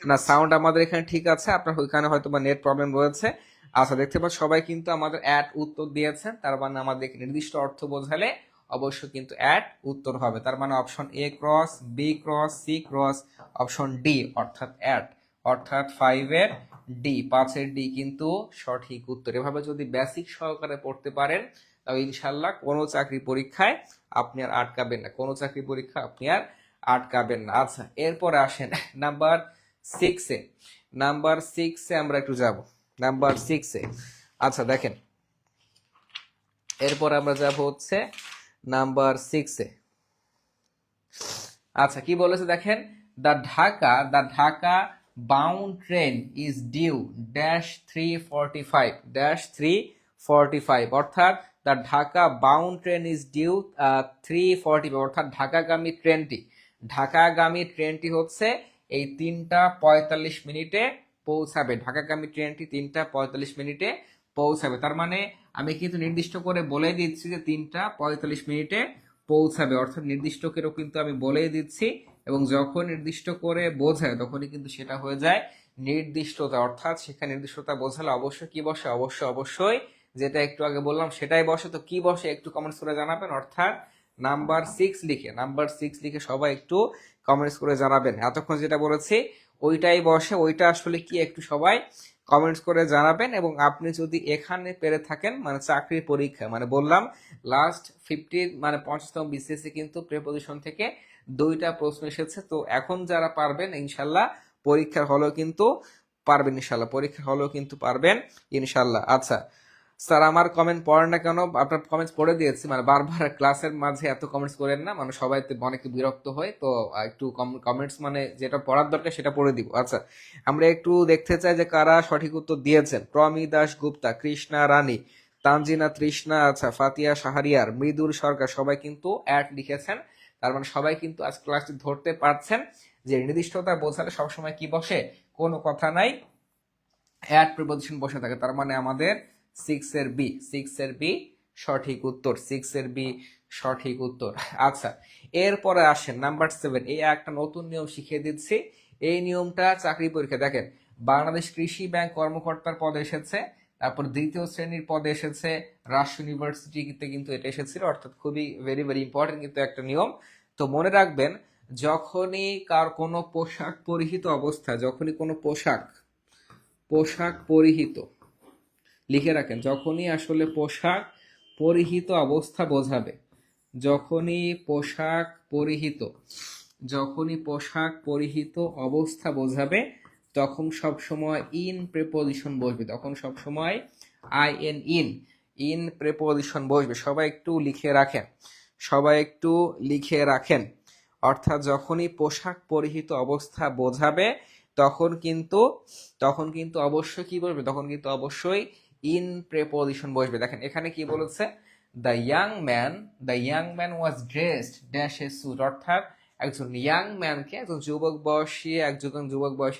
না, সাউন্ড আমাদের এখানে ঠিক আছে, আপনার ওইখানে হয়তো বা নেট প্রবলেম রয়েছে। আচ্ছা, দেখতে পাচ্ছ সবাই কিন্তু আমাদের অ্যাড উত্তর দিয়েছেন, তার মানে আমাদের নির্দিষ্ট অর্থ বোঝালে অবশ্যই কিন্তু অ্যাড উত্তর হবে। তার মানে option A cross, B cross, C cross, option D অর্থাৎ অ্যাড, অর্থাৎ 5 এর ডি, 5 এর ডি কিন্তু সঠিক উত্তর। এভাবে যদি বেসিক সহকারে পড়তে পারেন তবে ইনশাল্লাহ কোনো চাকরি পরীক্ষায় আপনি আর আটকাবেন না, কোনো চাকরি পরীক্ষা আপনি আর আটকাবেন না। আচ্ছা, এরপরে আসেন নাম্বার 6-এ। নাম্বার 6-এ আমরা একটু যাব, নাম্বার 6-এ। আচ্ছা দেখেন, এরপর আমরা যাব হচ্ছে নাম্বার 6-এ। আচ্ছা, কি বলেছে দেখেন, the Dhaka bound train is due dash 3:45 অর্থাৎ the Dhaka bound train is due 3:45, অর্থাৎ ঢাকাগামী ট্রেনটি হচ্ছে এই 3:45 পৌঁছাবে। ঢাকাগামী ট্রেনটি 3:45 পৌঁছাবে। তার মানে আমি কিন্তু নির্দিষ্ট করে বলে দিচ্ছি যে 3:45 পৌঁছাবে, অর্থাৎ নির্দিষ্ট করেও কিন্তু আমি বলেই দিচ্ছি, এবং যখন নির্দিষ্ট করে বোঝায় তখনই কিন্তু সেটা হয়ে যায় নির্দিষ্টতা। অর্থাৎ সেখানে নির্দিষ্টতা বোঝালে অবশ্যই কি বসে, অবশ্যই যেটা একটু আগে বললাম সেটাই বসে। তো কি বসে একটু কমেন্টস করে জানাবেন, অর্থাৎ নাম্বার 6 লিখে সবাই একটু কমেন্টস করে জানাবেন। এতক্ষণ যেটা বলেছি ওইটাই বসে, ওইটা আসলে কি একটু সবাই কমেন্টস করে জানাবেন। এবং আপনি যদি এখানে পেরে থাকেন, মানে চাকরির পরীক্ষা, মানে বললাম লাস্ট 50 মানে 50তম বিসিএসসি কিন্তু প্রিপোজিশন থেকে 2টা প্রশ্ন এসেছে। তো এখন যারা পারবেন ইনশাল্লাহ পরীক্ষার হলেও কিন্তু পারবেন, ইনশাল্লাহ পরীক্ষার হলেও কিন্তু পারবেন ইনশাল্লাহ। আচ্ছা স্যার, আমার কমেন্ট পড়েন না কেন? আপনার কমেন্টস পড়ে দিয়েছি, মানে বারবার ক্লাসের মাঝে এত কমেন্টস করেন না, মানে সবাই অনেক বিরক্ত হয়। তো একটু কমেন্টস মানে যেটা পড়ার দরকার সেটা পড়ে দিব। আচ্ছা, আমরা একটু দেখতে চাই যে কারা সঠিক উত্তর দিয়েছেন। প্রমি দাস গুপ্তা, কৃষ্ণা রানী, তানজিনা তৃষ্ণা, আচ্ছা ফাতিয়া শাহরিয়ার, মৃদুল সরকার, সবাই কিন্তু অ্যাড লিখেছেন। তার মানে সবাই কিন্তু আজ ক্লাসটি ধরতে পারছেন যে নির্দিষ্টতা বোঝালে সবসময় কি বসে, কোনো কথা নাই, অ্যাড প্রিপোজিশন বসে থাকে। তার মানে আমাদের 6 এর বি সঠিক উত্তর, 6 এর বি সঠিক উত্তর। আচ্ছা, এরপরে আসেন নাম্বার 7। এই একটা নতুন নিয়ম শিখিয়ে দিচ্ছি, এই নিয়মটা চাকরি পরীক্ষা দেখেন। বাংলাদেশ কৃষি ব্যাংক কর্মকর্তার পদে এসেছে, তারপর দ্বিতীয় শ্রেণীর পদে এসেছে, রাষ্ট্র ইউনিভার্সিটিতে কিন্তু এটা এসেছিল, অর্থাৎ খুবই ভেরি ইম্পর্টেন্ট কিন্তু একটা নিয়ম। তো মনে রাখবেন, যখনই কার কোনো পোশাক পরিহিত অবস্থা, যখনই কোনো পোশাক পরিহিত, লিখে রাখেন, যখনই আসলে পোশাক পরিহিত অবস্থা বোঝাবে, যখনই পোশাক পরিহিত যখনই পোশাক পরিহিত অবস্থা বোঝাবে তখন সব সময় ইন প্রিপোজিশন বসবে, তখন সব সময় ইন প্রিপোজিশন বসবে। সবাই একটু লিখে রাখেন, অর্থাৎ যখনই পোশাক পরিহিত অবস্থা বোঝাবে তখন কিন্তু অবশ্যই কি বলবে, তখন কিন্তু অবশ্যই ইন প্রিপোজিশন বসবে। দেখেন এখানে কি বলেছে, the young man was dressed dash a sweet, অর্থাৎ একজন ইয়াং ম্যানকে, একজন যুবক বয়সী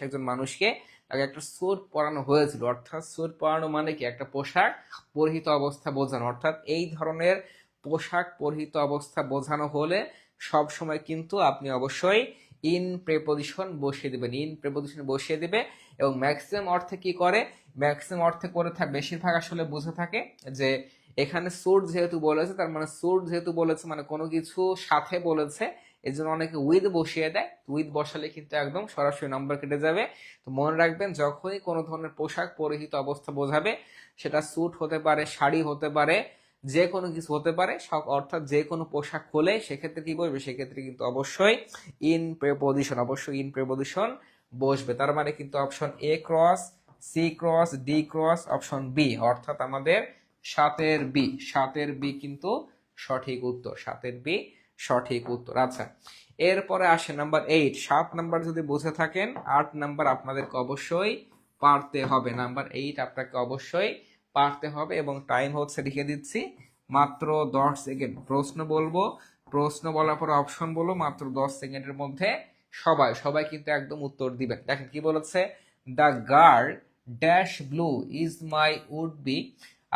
একজন মানুষকে তাকে একটা স্যুট পরানো হয়েছিল। অর্থাৎ স্যুট পরানো মানে কি, একটা পোশাক পরিহিত অবস্থা বোঝানো। অর্থাৎ এই ধরনের পোশাক পরিহিত অবস্থা বোঝানো হলে সব সময় কিন্তু আপনি অবশ্যই ইন প্রিপোজিশন বসিয়ে দিবে। এবং ম্যাক্সিমাম অর্থে কি করে, বেশিরভাগ আসলে বুঝে থাকে যে এখানে স্যুট যেহেতু বলেছে, তার মানে স্যুট যেহেতু বলেছে মানে কোনো কিছু সাথে বলেছে, এই জন্য অনেকে উইথ বসিয়ে দেয়। উইথ বসালে কিন্তু একদম সরাসরি নাম্বার কেটে যাবে। তো মনে রাখবেন, যখনই কোনো ধরনের পোশাক পরিহিত অবস্থা বোঝাবে, সেটা স্যুট হতে পারে, শাড়ি হতে পারে, যে কোনো কিছু হতে পারে, অর্থাৎ যে কোনো পোশাক হলে সেক্ষেত্রে কি বলবে, সেক্ষেত্রে কিন্তু অবশ্যই ইন প্রিপোজিশন বসবে। তার মানে কিন্তু option A cross, C cross, D cross, option B, অর্থাৎ আমাদের 7-এর বি কিন্তু সঠিক উত্তর। আচ্ছা, এরপরে আসে নাম্বার 8। 7 নাম্বার যদি বুঝে থাকেন, 8 নাম্বার আপনাদেরকে অবশ্যই পারতে হবে। নাম্বার 8 আপনাকে অবশ্যই পারতে হবে, এবং টাইম হচ্ছে লিখে দিচ্ছি মাত্র 10 সেকেন্ড। প্রশ্ন বলার পর অপশন বলো, মাত্র 10 সেকেন্ডের মধ্যে সবাই কিন্তু একদম উত্তর দিবেন। দেখেন কি বলেছে, the girl dash blue is my would be.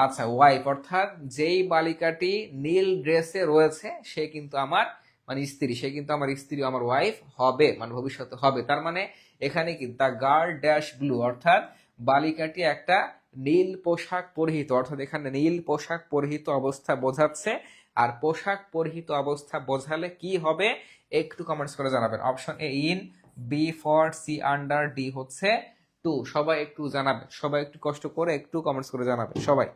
আচ্ছা, ওয়াইফ অর্থাৎ যেই বালিকাটি নীল ড্রেসে রয়েছে সে কিন্তু আমার মানে স্ত্রী, সে কিন্তু আমার স্ত্রী, আমার ওয়াইফ হবে, মানে ভবিষ্যতে হবে। তার মানে এখানে কি দ্য গার্ল ড্যাশ ব্লু অর্থাৎ বালিকাটি একটা নীল পোশাক পরিহিত, অর্থাৎ এখানে নীল পোশাক পরিহিত অবস্থা বোঝাচ্ছে। আর পোশাক পরিহিত অবস্থা বোঝালে কি হবে একটু কমেন্টস করে জানাবেন। Option A in, B for, C under, D হচ্ছে টু। সবাই একটু জানাবেন, সবাই একটু কষ্ট করে একটু কমেন্টস করে জানাবেন সবাই।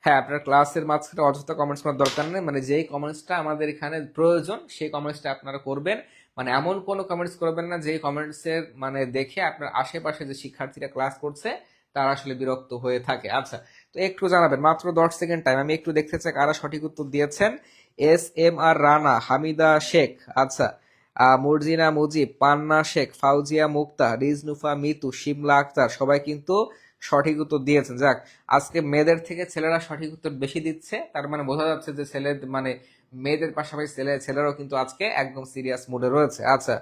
হ্যাঁ, আপনার ক্লাসের মাঝখানে অযথা কমেন্টস করার দরকার নেই, মানে যেই কমেন্টসটা আমাদের এখানে প্রয়োজন সেই কমেন্টসটা আপনারা করবেন। মানে এমন কোনো কমেন্টস করবেন না যেই কমেন্টসের মানে দেখে আপনার আশেপাশে যে শিক্ষার্থীরা ক্লাস করছে তারা আসলে বিরক্ত হয়ে থাকে। আচ্ছা, তো একটু জানাবেন, মাত্র 10 সেকেন্ড টাইম, আমি একটু দেখতে চাই কারা সঠিক উত্তর দিয়েছেন। S M R Rana, Hamida Sheikh, আচ্ছা, মর্জিনা মুজিব, পান্না শেখ, ফাউজিয়া মুক্তা, রিজনুফা মিতু, শিমলা আক্তার, সবাই কিন্তু সঠিক উত্তর দিয়েছেন। যাক, আজকে মেয়েদের থেকে ছেলেরা সঠিক উত্তর বেশি দিচ্ছে, তার মানে বোঝা যাচ্ছে যে ছেলে মানে মেয়েদের পাশাপাশি ছেলেরাও কিন্তু আজকে একদম সিরিয়াস মুডে রয়েছে। আচ্ছা,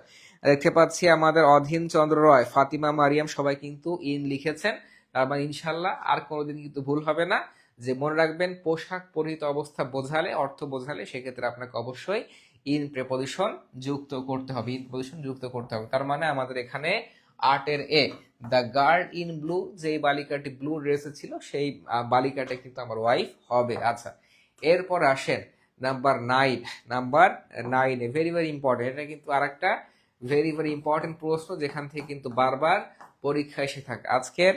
দেখতে পাচ্ছি আমাদের অধীন চন্দ্র রয়, ফাতিমা মারিয়াম সবাই কিন্তু ইন লিখেছেন। তার মানে ইনশাল্লাহ আর কোনোদিন কিন্তু ভুল হবে না। যে মনে রাখবেন পোশাক পরিহিত অবস্থা বোঝালে, অর্থ বোঝালে সেক্ষেত্রে আপনাকে অবশ্যই ইন প্রেপোজিশন যুক্ত করতে হবে, ইন প্রেপোজিশন যুক্ত করতে হবে। তার মানে আমাদের এখানে 8-এর এ, দ্য গার্ল ইন ব্লু, যেই বালিকাটি ব্লু ড্রেসে ছিল সেই বালিকাটা কিন্তু আমার ওয়াইফ হবে। আচ্ছা, এরপর আসেন number 9। Number 9 very very important, এটা কিন্তু আর একটা ভেরি ভেরি ইম্পর্টেন্ট প্রশ্ন যেখান থেকে কিন্তু বারবার পরীক্ষা এসে থাকে। আজকের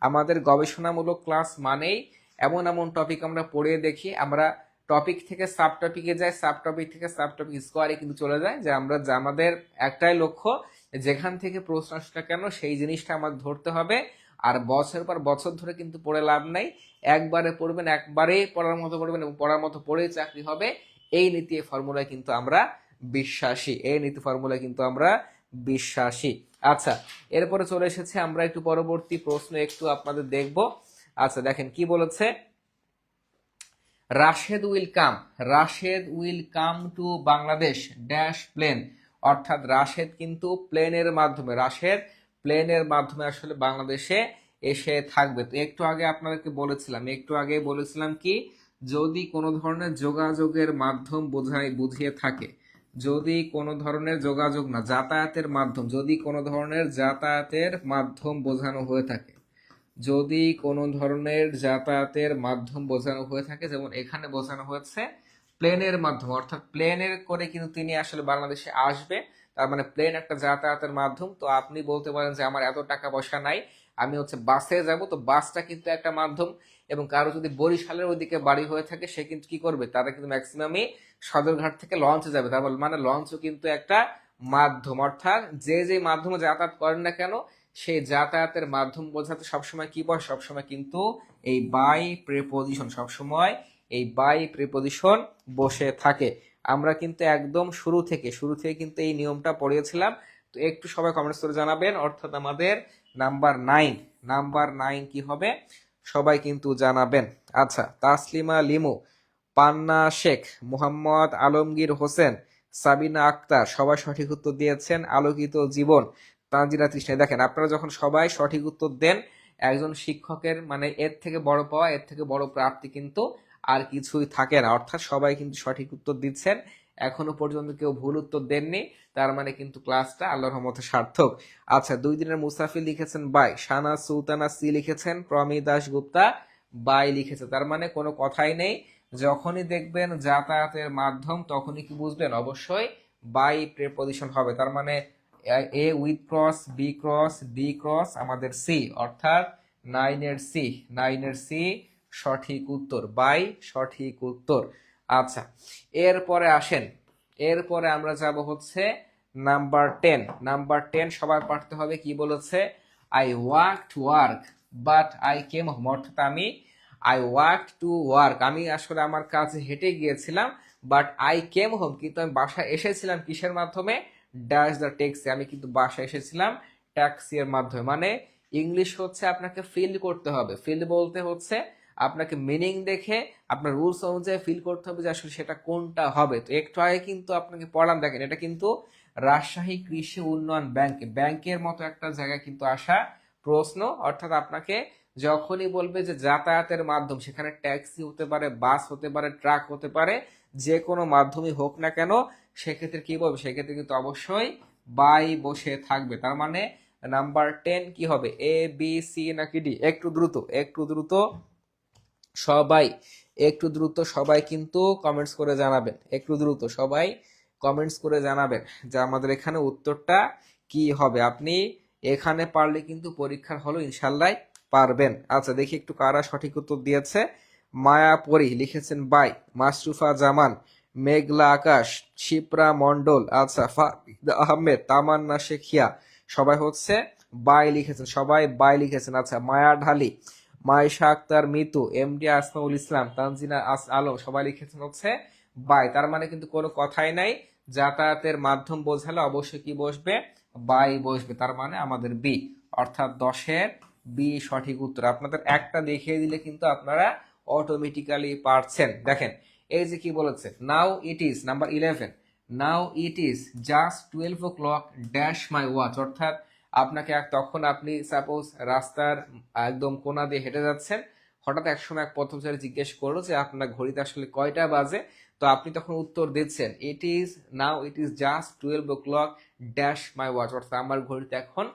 আমাদের গবেষণামূলক ক্লাস মানেই এমন এমন টপিক আমরা পড়ে দেখি, আমরা টপিক থেকে সাব টপিকে যাই, সাব টপিক থেকে সাব টপিক স্কোয়ারে কিন্তু চলে যায়, যে আমরা আমাদের একটাই লক্ষ্য, যেখান থেকে প্রশ্ন আসলে কেন সেই জিনিসটা আমাদের ধরতে হবে। আর বছর পর বছর ধরে কিন্তু পড়ে লাভ নাই, একবারে পড়বেন, একবারে পড়ার মতো পড়বেন এবং পড়ার মতো পড়েই চাকরি হবে, এই নীতি ফর্মুলায় কিন্তু আমরা বিশ্বাসী, এই নীতি ফর্মুলায় কিন্তু আমরা বিশ্বাসী। আচ্ছা, এরপরে চলে এসেছে আমরা একটু পরবর্তী প্রশ্ন একটু আপনাদের দেখব। আচ্ছা, দেখেন কি বলেছে, Rashed will come, Rashed will come to Bangladesh dash plane, অর্থাৎ রাশেদ কিন্তু প্লেনের মাধ্যমে, রাশেদ প্লেনের মাধ্যমে আসলে বাংলাদেশে এসে থাকবে। তো একটু আগে আপনাদেরকে বলেছিলাম, একটু আগে বলেছিলাম কি, যদি কোনো ধরনের যোগাযোগের মাধ্যম বুঝিয়ে থাকে, যদি কোনো ধরনের যোগাযোগ না যাতায়াতের মাধ্যম, যদি কোনো ধরনের যাতায়াতের মাধ্যম বোঝানো হয়ে থাকে, যদি কোনো ধরনের যাতায়াতের মাধ্যম বোঝানো হয়ে থাকে, যেমন এখানে বোঝানো হয়েছে প্লেনের মাধ্যম, অর্থাৎ প্লেনের করে কিন্তু তিনি আসলে বাংলাদেশে আসবে, তার মানে প্লেন একটা যাতায়াতের মাধ্যম। তো আপনি বলতে পারেন যে আমার এত টাকা পয়সা নাই, আমি হচ্ছে বাসে যাব, তো বাসটা কিন্তু একটা মাধ্যম। এবং কারো যদি বরিশালের ওইদিকে বাড়ি হয়ে থাকে সে কিন্তু কি করবে, তারা কিন্তু ম্যাক্সিমামই সদরঘাট থেকে লঞ্চে যাবে, তার মানে লঞ্চও কিন্তু একটা মাধ্যম। অর্থাৎ যে যে মাধ্যমে যাতায়াত করেন না কেন সেই যাতায়াতের মাধ্যম বোঝাতে সবসময় কি বসে, সবসময় কিন্তু এই বাই প্রিপোজিশন, সবসময় এই বাই প্রিপোজিশন বসে থাকে। আমরা কিন্তু একদম শুরু থেকে কিন্তু এই নিয়মটা পড়িয়েছিলাম। তো একটু সবাই কমেন্টস করে জানাবেন, অর্থাৎ আমাদের নাম্বার 9, নাম্বার 9 কি হবে সবাই কিন্তু জানাবেন। আচ্ছা, তাসলিমা লিমু, পান্না শেখ, মোহাম্মদ আলমগীর হোসেন, সাবিনা আক্তার সবাই সঠিক উত্তর দিয়েছেন। আলোকিত জীবন, তানজিলা তৃষ্ণা। দেখেন, আপনারা যখন সবাই সঠিক উত্তর দেন, একজন শিক্ষকের মানে এর থেকে বড় পাওয়া, এর থেকে বড় প্রাপ্তি কিন্তু আর কিছুই থাকে না। অর্থাৎ সবাই কিন্তু সঠিক উত্তর দিচ্ছেন, এখনো পর্যন্ত কেউ ভুল উত্তর দেননি, তার মানে কিন্তু ক্লাসটা আল্লাহর রহমতে সার্থক। আচ্ছা, 2 দিনের মুসাফির লিখেছেন বাই, শানা সুলতানা সি লিখেছেন, প্রমি দাস গুপ্তা বাই লিখেছে, তার মানে কোনো কথাই নেই, যখনই দেখবেন যাতায়াতের মাধ্যম তখনই কি বুঝবেন, অবশ্যই বাই প্রিপোজিশন হবে। তার মানে A with cross, B cross, D cross, আমাদের সি, অর্থাৎ 9-এর সি, 9-এর সি সঠিক উত্তর, বাই সঠিক উত্তর। আচ্ছা, এরপরে আসেন, এরপরে আমরা যাব হচ্ছে নাম্বার 10। নাম্বার 10 সবার পড়তে হবে, কি বলেছে, I walk to work but I came home, অর্থাৎ আই ওয়াক টু ওয়ার্ক, আমি আসলে আমার কাজে হেঁটে গিয়েছিলাম, বাট আই কেম হোম, কিন্তু আমি বাসায় এসেছিলাম কিসের মাধ্যমে, ড্যাশ দ্য ট্যাক্সি, আমি কিন্তু বাসায় এসেছিলাম ট্যাক্সি এর মাধ্যমে। মানে ইংলিশ হচ্ছে আপনাকে ফিল করতে হবে, ফিল বলতে হচ্ছে আপনাকে মিনিং দেখে আপনার রুলস অনুযায়ী ফিল করতে হবে যে আসলে সেটা কোনটা হবে। তো একটু আগে কিন্তু আপনাকে পড়ালাম, দেখেন এটা কিন্তু রাজশাহী কৃষি উন্নয়ন ব্যাংকের মতো একটা জায়গায় কিন্তু আসা প্রশ্ন, অর্থাৎ আপনাকে যখনই বলবে যে যাতায়াতের মাধ্যম, সেখানে ট্যাক্সি হতে পারে, বাস হতে পারে, ট্রাক হতে পারে, যে কোনো মাধ্যমই হোক না কেন, সেক্ষেত্রে কি বলবে, সেক্ষেত্রে কিন্তু অবশ্যই বাই বসে থাকবে। তার মানে নাম্বার 10 কি হবে, এ বি সি নাকি ডি? একটু দ্রুত, একটু দ্রুত সবাই, একটু দ্রুত সবাই কিন্তু কমেন্টস করে জানাবেন, একটু দ্রুত সবাই কমেন্টস করে জানাবেন যে আমাদের এখানে উত্তরটা কি হবে। আপনি এখানে পারলে কিন্তু পরীক্ষার হলো ইনশাল্লাহ পারবেন। আচ্ছা দেখি একটু কারা সঠিক উত্তর দিয়েছে। মায়া পরি লিখেছেন বাই, মাশরুফা জামান, মেঘলা আকাশ, শিপ্রা মন্ডল, আচ্ছা ফাহিদ আহমেদ, তামান্না শেখিয়া, সবাই হচ্ছে বাই লিখেছেন, সবাই বাই লিখেছেন। আচ্ছা মায়া ঢালি, মাইশা আক্তার মিতু, এমডি আসমাউল ইসলাম, তানজিনা আলম, সবাই লিখেছেন হচ্ছে বাই। তার মানে কিন্তু কোনো কথাই নাই, যাতায়াতের মাধ্যম বোঝালে অবশ্যই কি বসবে, বাই বসবে। তার মানে আমাদের বি, অর্থাৎ 10-এর বি সঠিক উত্তর। আপনাদের একটা দেখিয়ে দিলে কিন্তু আপনারা অটোমেটিক্যালি পারছেন। দেখেন এই যে কি বলেছে, now it is number 11, now it is just 12 o'clock dash my watch, অর্থাৎ আপনাকে তখন আপনি সাপোজ রাস্তার একদম কোনা দিয়ে হেঁটে যাচ্ছেন, হঠাৎ একসময় এক পথচারী জিজ্ঞেস করলো যে আপনার ঘড়িতে আসলে কয়টা বাজে, তো আপনি তখন উত্তর দিচ্ছেন it is now it is just 12 o'clock dash my watch, অর্থাৎ আমার ঘড়িতে এখন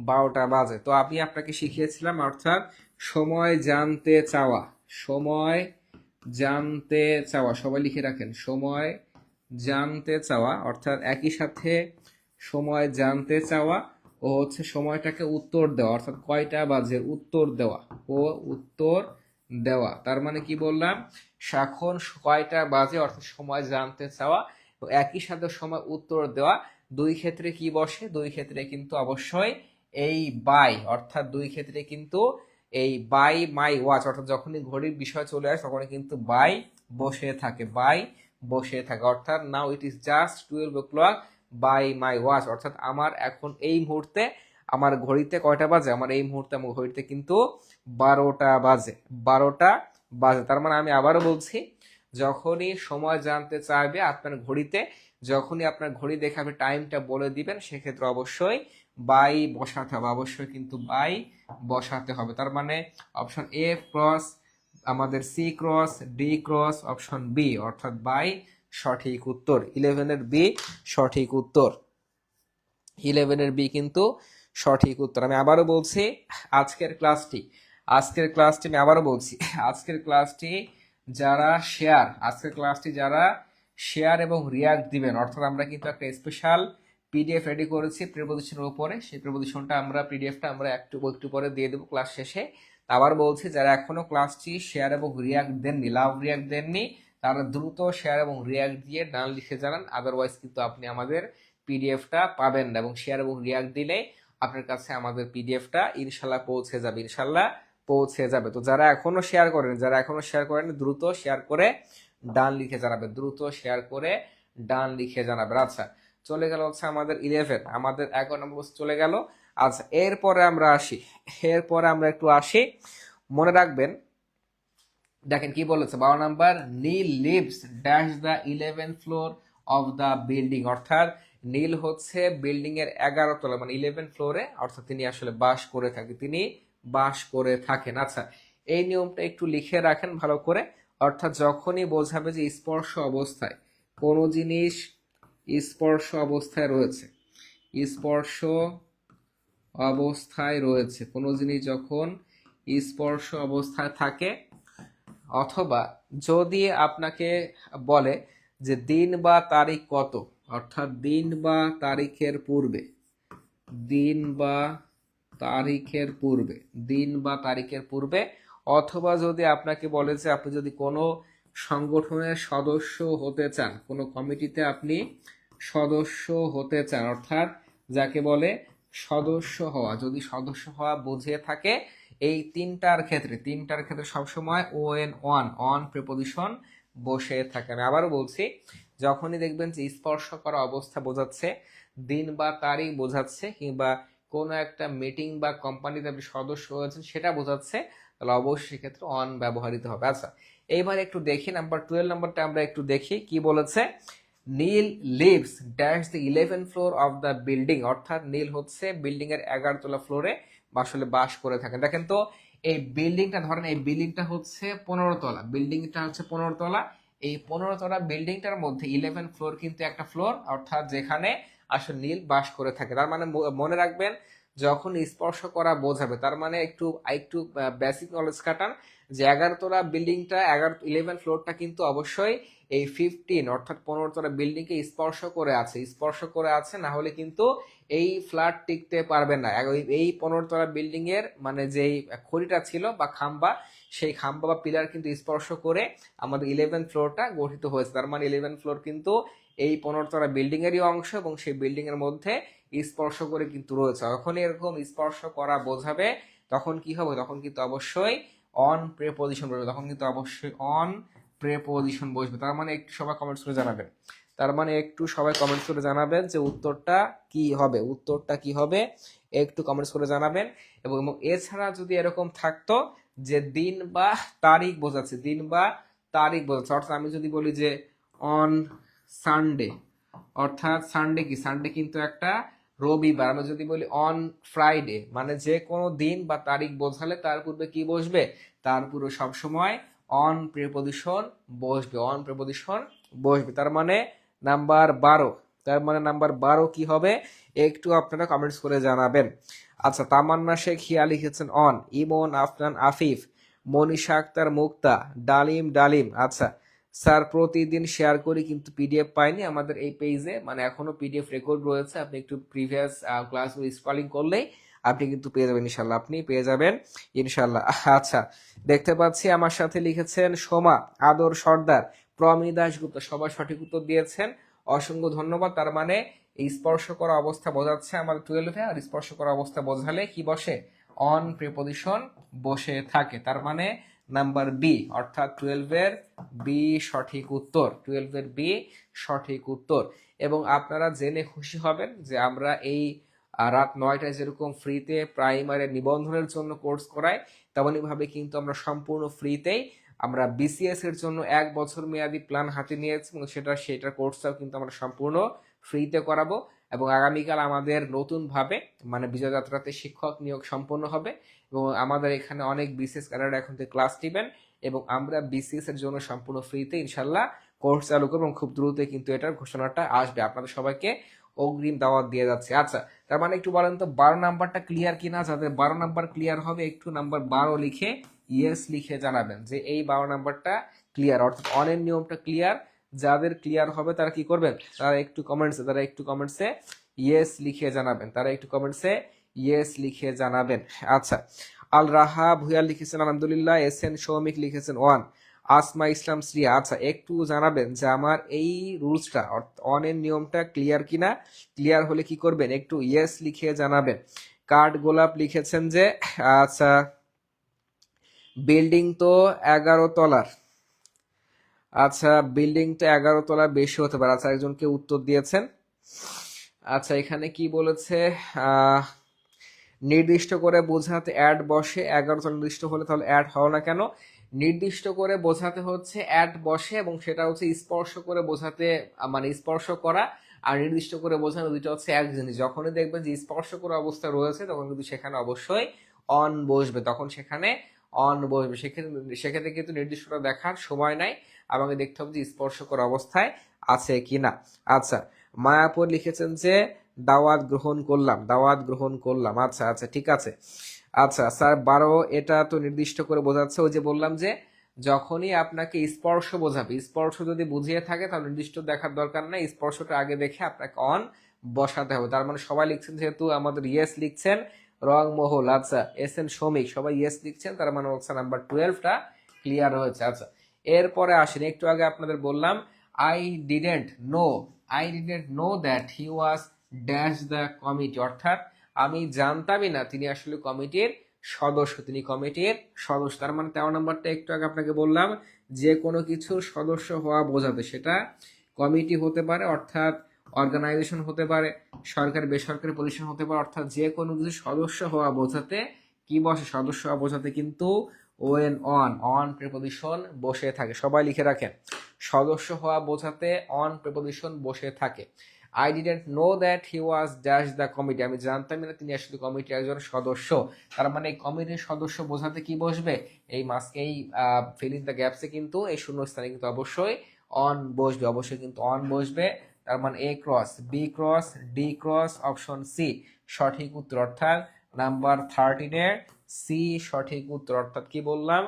12টা বাজে। তো আমি আপনাকে শিখিয়েছিলাম অর্থাৎ সময় জানতে চাওয়া, সময় জানতে চাওয়া, সবাই লিখে রাখেন, সময় জানতে চাওয়া, অর্থাৎ একই সাথে সময় জানতে চাওয়া ও হচ্ছে সময়টাকে উত্তর দেওয়া, অর্থাৎ কয়টা বাজে উত্তর দেওয়া ও উত্তর দেওয়া। তার মানে কি বললাম, এখন কয়টা বাজে অর্থাৎ সময় জানতে চাওয়া, তো একই সাথে সময় উত্তর দেওয়া, দুই ক্ষেত্রে কি বসে, দুই ক্ষেত্রে কিন্তু অবশ্যই এই বাই, অর্থাৎ দুই ক্ষেত্রে কিন্তু এই বাই মাই ওয়াচ, অর্থাৎ যখনই ঘড়ির বিষয় চলে আসে তখনই কিন্তু বাই বসে থাকে, বাই বসে থাকে। অর্থাৎ now it is just 12 o'clock by my watch, অর্থাৎ আমার এখন এই মুহূর্তে আমার ঘড়িতে কয়টা বাজে, আমার এই মুহূর্তে আমার ঘড়িতে কিন্তু 12টা বাজে, 12টা বাজে। তার মানে আমি আবারও বলছি, যখনই সময় জানতে চাইবে আপনার ঘড়িতে, যখনই আপনার ঘড়ি দেখে আপনি টাইমটা বলে দিবেন, সেক্ষেত্রে অবশ্যই বাই বসাতে হবে, অবশ্যই কিন্তু বাই বসাতে হবে। তার মানে অপশন এ ক্রস, আমাদের C cross, D cross, option B অর্থাৎ বাই সঠিক উত্তর। 11-এর বি সঠিক উত্তর, 11-এর বি কিন্তু সঠিক উত্তর। আমি আবারও বলছি, আজকের ক্লাসটি, আজকের ক্লাসটি আমি আবারও বলছি, আজকের ক্লাসটি যারা শেয়ার, আজকের ক্লাসটি যারা শেয়ার এবং রিয়াক্ট দিবেন, অর্থাৎ আমরা কিন্তু একটা স্পেশাল পিডিএফ রেডি করেছি প্রিপোজিশনের উপরে, সেই প্রিপোজিশনটা আমরা পিডিএফটা আমরা একটু একটু পরে দিয়ে দেবো ক্লাস শেষে। আবার বলছি, যারা এখনো ক্লাসটি শেয়ার এবং রিয়াক্ট দেননি, লাভ রিয়াক্ট দেননি, তারা দ্রুত শেয়ার এবং রিয়াক্ট দিয়ে ডান লিখে জানান, আদারওয়াইজ কিন্তু আপনি আমাদের পিডিএফটা পাবেন না। এবং শেয়ার এবং রিয়াক্ট দিলে আপনার কাছে আমাদের পিডিএফটা ইনশাল্লাহ পৌঁছে যাবে, ইনশাল্লাহ পৌঁছে যাবে। তো যারা এখনো শেয়ার করেন, যারা এখনো শেয়ার করেন, দ্রুত শেয়ার করে ডান লিখে জানাবে, দ্রুত শেয়ার করে ডান লিখে জানাবে। আচ্ছা চলে গেল হচ্ছে আমাদের 11, আমাদের 11 নম্বর চলে গেল। আচ্ছা এরপরে আমরা আসি, এরপরে আমরা একটু আসি, মনে রাখবেন। দেখেন কি বলেছে 12 number, Neel leaves dash the 11th floor of the building, অর্থাৎ নীল হচ্ছে বিল্ডিং এর 11 তলা মানে 11 ফ্লোরে, অর্থাৎ তিনি আসলে বাস করে থাকে, তিনি বাস করে থাকেন। আচ্ছা এই নিয়মটা একটু লিখে রাখেন ভালো করে, অর্থাৎ যখনই বোঝাবে যে স্পর্শ অবস্থায় কোনো জিনিস স্পর্শ অবস্থায় রয়েছে, স্পর্শ অবস্থায় রয়েছে কোনো জিনিস যখন স্পর্শ অবস্থায় থাকে, অথবা যদি আপনাকে বলে যে দিন বা তারিখ কত, অর্থাৎ দিন বা তারিখের পূর্বে, দিন বা তারিখের পূর্বে, দিন বা তারিখের পূর্বে, অথবা যদি আপনাকে বলে যে আপনি যদি কোনো সংগঠনের সদস্য হতে চান, কোনো কমিটিতে আপনি সদস্য হতে চান, অর্থাৎ যাকে বলে সদস্য হওয়া, যদি সদস্য হওয়া বুঝিয়ে থাকে, এই তিনটার ক্ষেত্রে, তিনটার ক্ষেত্রে সবসময় O N one on preposition বসে থাকে। আমি আবারও বলছি, যখনই দেখবেন যে স্পর্শ করা অবস্থা বোঝাচ্ছে, দিন বা তারিখ বোঝাচ্ছে, কিংবা কোনো একটা মিটিং বা কোম্পানিতে আপনি সদস্য হয়েছেন সেটা বোঝাচ্ছে, তাহলে অবশ্যই সেক্ষেত্রে অন ব্যবহৃত হবে। আচ্ছা এইবার একটু দেখি নাম্বার 12 নাম্বারটা আমরা একটু দেখি কি বলেছে, Neil leaves dash the 11th floor of the building, অর্থাৎ নীল হচ্ছে বিল্ডিং এর 11 তলা ফ্লোরে আসলে বাস করে থাকেন। দেখেন তো এই বিল্ডিংটা ধরেন, এই বিল্ডিংটা হচ্ছে 15 তলা, বিল্ডিংটা হচ্ছে 15 তলা। এই 15 তলা বিল্ডিংটার মধ্যে 11 ফ্লোর কিন্তু একটা ফ্লোর, অর্থাৎ যেখানে আসলে নীল বাস করে থাকে। তার মানে মনে রাখবেন, যখন স্পর্শ করা বোঝাবে, তার মানে একটু একটু বেসিক নলেজ কাটান, যে 11 তলা বিল্ডিংটা 11 ফ্লোরটা কিন্তু অবশ্যই এই 15 অর্থাৎ 15 তলা বিল্ডিং কে স্পর্শ করে আছে, স্পর্শ করে আছে, না হলে কিন্তু এই ফ্ল্যাট টিকতে পারবে না। এই 15 তলা বিল্ডিং এর মানে যেই খড়িটা ছিল বা খাম্বা, সেই খাম্বা বা পিলার কিন্তু স্পর্শ করে আমাদের 11 ফ্লোরটা গঠিত হয়েছে। তার মানে 11 ফ্লোর কিন্তু এই 15 তলা বিল্ডিং এরই অংশ, এবং সেই বিল্ডিং এর মধ্যে স্পর্শ করে কিন্তু রয়েছে। যখন এরকম স্পর্শ করা বোঝাবে, তখন কি হবে, তখন কিন্তু অবশ্যই অন প্রেপোজিশন বসবে, তখন কিন্তু অবশ্যই অন প্রেপোজিশন বসবে। তার মানে একটু সবাই কমেন্টস করে জানাবেন, তার মানে একটু সবাই কমেন্টস করে জানাবেন যে উত্তরটা কি হবে, উত্তরটা কি হবে একটু কমেন্টস করে জানাবেন। এবং এছাড়া যদি এরকম থাকতো যে দিন বা তারিখ বোঝাচ্ছে, দিন বা তারিখ বোঝাচ্ছে, অর্থাৎ আমি যদি বলি যে অন সানডে, অর্থাৎ সানডে কি, সানডে কিন্তু একটা রবিবার। আমরা যদি বলি অন ফ্রাইডে, মানে যে কোনো দিন বা তারিখ বোঝালে তার পূর্বে কি বসবে, তার পূর্বে সবসময় অন প্রিপোজিশন বসবে, অন প্রিপোজিশন বসবে। তার মানে নাম্বার 12, তার মানে নাম্বার 12 কি হবে একটু আপনারা কমেন্টস করে জানাবেন। আচ্ছা, তামান্না শেখ হিয়া লিখেছেন অন, ইমন আফনান আফিফ, মনীষা আক্তার মুক্তা, ডালিম ডালিম। আচ্ছা স্যার, প্রতিদিন শেয়ার করি কিন্তু পিডিএফ পাইনি আমাদের এই পেজে, মানে এখনো পিডিএফ রেকর্ড রয়েছে, আপনি একটু প্রিভিয়াস ক্লাসগুলো স্ক্রলিং করলেই আপনি কিন্তু পেয়ে যাবেন ইনশাল্লাহ, আপনি পেয়ে যাবেন ইনশাল্লাহ। আচ্ছা, দেখতে পাচ্ছি আমার সাথে লিখেছেন সোমা, আদর সর্দার, প্রমি দাশগুপ্ত, সবাই সঠিক উত্তর দিয়েছেন, অসংখ্য ধন্যবাদ। তার মানে এই স্পর্শ করা অবস্থা বোঝাচ্ছে আমাদের 12-এ, আর স্পর্শ করা অবস্থা বোঝালে কি বসে, অন প্রিপোজিশন বসে থাকে। তার মানে নাম্বার বি অর্থাৎ 12-এর বি সঠিক উত্তর, 12-এর বি সঠিক উত্তর। এবং আপনারা জেনে খুশি হবেন যে আমরা এই রাত 9টায় যেরকম ফ্রিতে প্রাইমারি নিবন্ধনের জন্য কোর্স করাই, তেমনই ভাবে কিন্তু আমরা সম্পূর্ণ ফ্রিতেই আমরা বিসিএস এর জন্য 1 বছর মেয়াদি প্ল্যান হাতে নিয়েছি, এবং সেটার কোর্সটাও কিন্তু আমরা সম্পূর্ণ ফ্রিতে করাবো। এবং আগামীকাল আমাদের নতুন ভাবে মানে বিজয় যাত্রাতে শিক্ষক নিয়োগ সম্পন্ন হবে, এবং আমাদের এখানে অনেক বিসিএস ক্যাডার এখন থেকে ক্লাস নেবেন, এবং আমরা বিসিএস এর জন্য সম্পূর্ণ ফ্রিতে ইনশাল্লাহ কোর্স চালু করবো, এবং খুব দ্রুত কিন্তু এটার ঘোষণাটা আসবে, আপনাদের সবাইকে অগ্রিম দাওয়াত দিয়ে যাচ্ছে। আচ্ছা, তার মানে একটু বলেন তো 12 নাম্বারটা ক্লিয়ার কিনা, যাদের 12 নাম্বার ক্লিয়ার হবে একটু নাম্বার 12 লিখে ইয়েস লিখে জানাবেন যে এই 12 নাম্বারটা ক্লিয়ার, অর্থাৎ অনের নিয়মটা ক্লিয়ার। যাদের ক্লিয়ার হবে তারা কি করবেন, তারা একটু কমেন্টসে ইয়েস লিখে জানাবেন, তারা একটু কমেন্টসে ইয়েস লিখে জানাবেন। আচ্ছা, আল রাহা ভুয়া লিখেছেন আলহামদুলিল্লাহ, এস এন সৌমিক লিখেছেন ওয়ান, আসমা ইসলাম শ্রী। আচ্ছা, একটু জানাবেন যে আমার এই রুলসটা অনের নিয়মটা ক্লিয়ার কিনা, ক্লিয়ার হলে কি করবেন একটু ইয়েস লিখে জানাবেন। কার্ড গোলাপ লিখেছেন যে আচ্ছা বিল্ডিং তো 11 তলার, আচ্ছা বিল্ডিং তো 11 তলা বেশি হতে পারে। আচ্ছা, একজনকে উত্তর দিয়েছেন। আচ্ছা, এখানে কি বলেছে, আহ নির্দিষ্ট করে বোঝাতে অ্যাড বসে, 11 তলা নির্দিষ্ট হলে তাহলে অ্যাড হও না কেন, নির্দিষ্ট করে বোঝাতে হচ্ছে অ্যাড বসে, এবং সেটা হচ্ছে স্পর্শ করে বোঝাতে মানে স্পর্শ করা আর নির্দিষ্ট করে বোঝানো দুইটা হচ্ছে এক জিনিস। যখনই দেখবেন যে স্পর্শ করা অবস্থা রয়েছে, তখন কিন্তু সেখানে অবশ্যই অন বসবে, তখন সেখানে অন বসবে। সেক্ষেত্রে কিন্তু নির্দিষ্টটা দেখার সময় নাই, আমাকে দেখতে হবে যে স্পর্শ করা অবস্থায় আছে কিনা। আচ্ছা, মায়াপুর লিখেছেন যে দাওয়াত গ্রহণ করলাম, দাওয়াত গ্রহণ করলাম। আচ্ছা আচ্ছা, ঠিক আছে। আচ্ছা স্যার 12 এটা তো নির্দিষ্ট করে বোঝাচ্ছে, ওই যে বললাম যে যখনই আপনাকে স্পর্শ বোঝাবে, স্পর্শ যদি বুঝিয়ে থাকে তাহলে নির্দিষ্ট দেখার দরকার নাই, স্পর্শটা আগে দেখে আপনাকে অন বসাতে হবে। তার মানে সবাই লিখছেন, যেহেতু আমাদের ইয়েস লিখছেন রং মহল, আচ্ছা এস এন শ্রমিক, সবাই ইয়েস লিখছেন, তার মানে হচ্ছে নাম্বার 12টা ক্লিয়ার হয়েছে। আচ্ছা, এরপরে আসেন, একটু আগে আপনাদের বললাম I didn't know, I didn't know that he was dash the committee, অর্থাৎ আমি জানতামই না তিনি আসলে কমিটির সদস্য, তিনি কমিটির সদস্য। তার মানে 13 নম্বরটা একটু আগে আপনাকে বললাম, যে কোনো কিছুর সদস্য হওয়া বোঝাতে, সেটা কমিটি হতে পারে অর্থাৎ অর্গানাইজেশন হতে পারে, সরকারি বেসরকারি প্রতিষ্ঠান হতে পারে, অর্থাৎ যে কোনো কিছু সদস্য হওয়া বোঝাতে কি বসে, সদস্য হওয়া বোঝাতে কিন্তু ওয়েন অন প্রিপোজিশন বসে থাকে। সবাই লিখে রাখেন, সদস্য হওয়া বোঝাতে অন প্রিপোজিশন বসে থাকে। I didn't know that he was dash the committee, আমি জানতামই না তিনি আসলে কমিটির একজন সদস্য। তার মানে এই কমিটির সদস্য বোঝাতে কি বসবে, এই এই ফিল ইন দ্য গ্যাপসে কিন্তু এই শূন্যস্থানে কিন্তু অবশ্যই অন বসবে, অবশ্যই কিন্তু অন বসবে। তার মানে A cross B cross D cross option C সঠিক উত্তর, অর্থাৎ নাম্বার 13 সি সঠিক উত্তর। অর্থাৎ কি বললাম,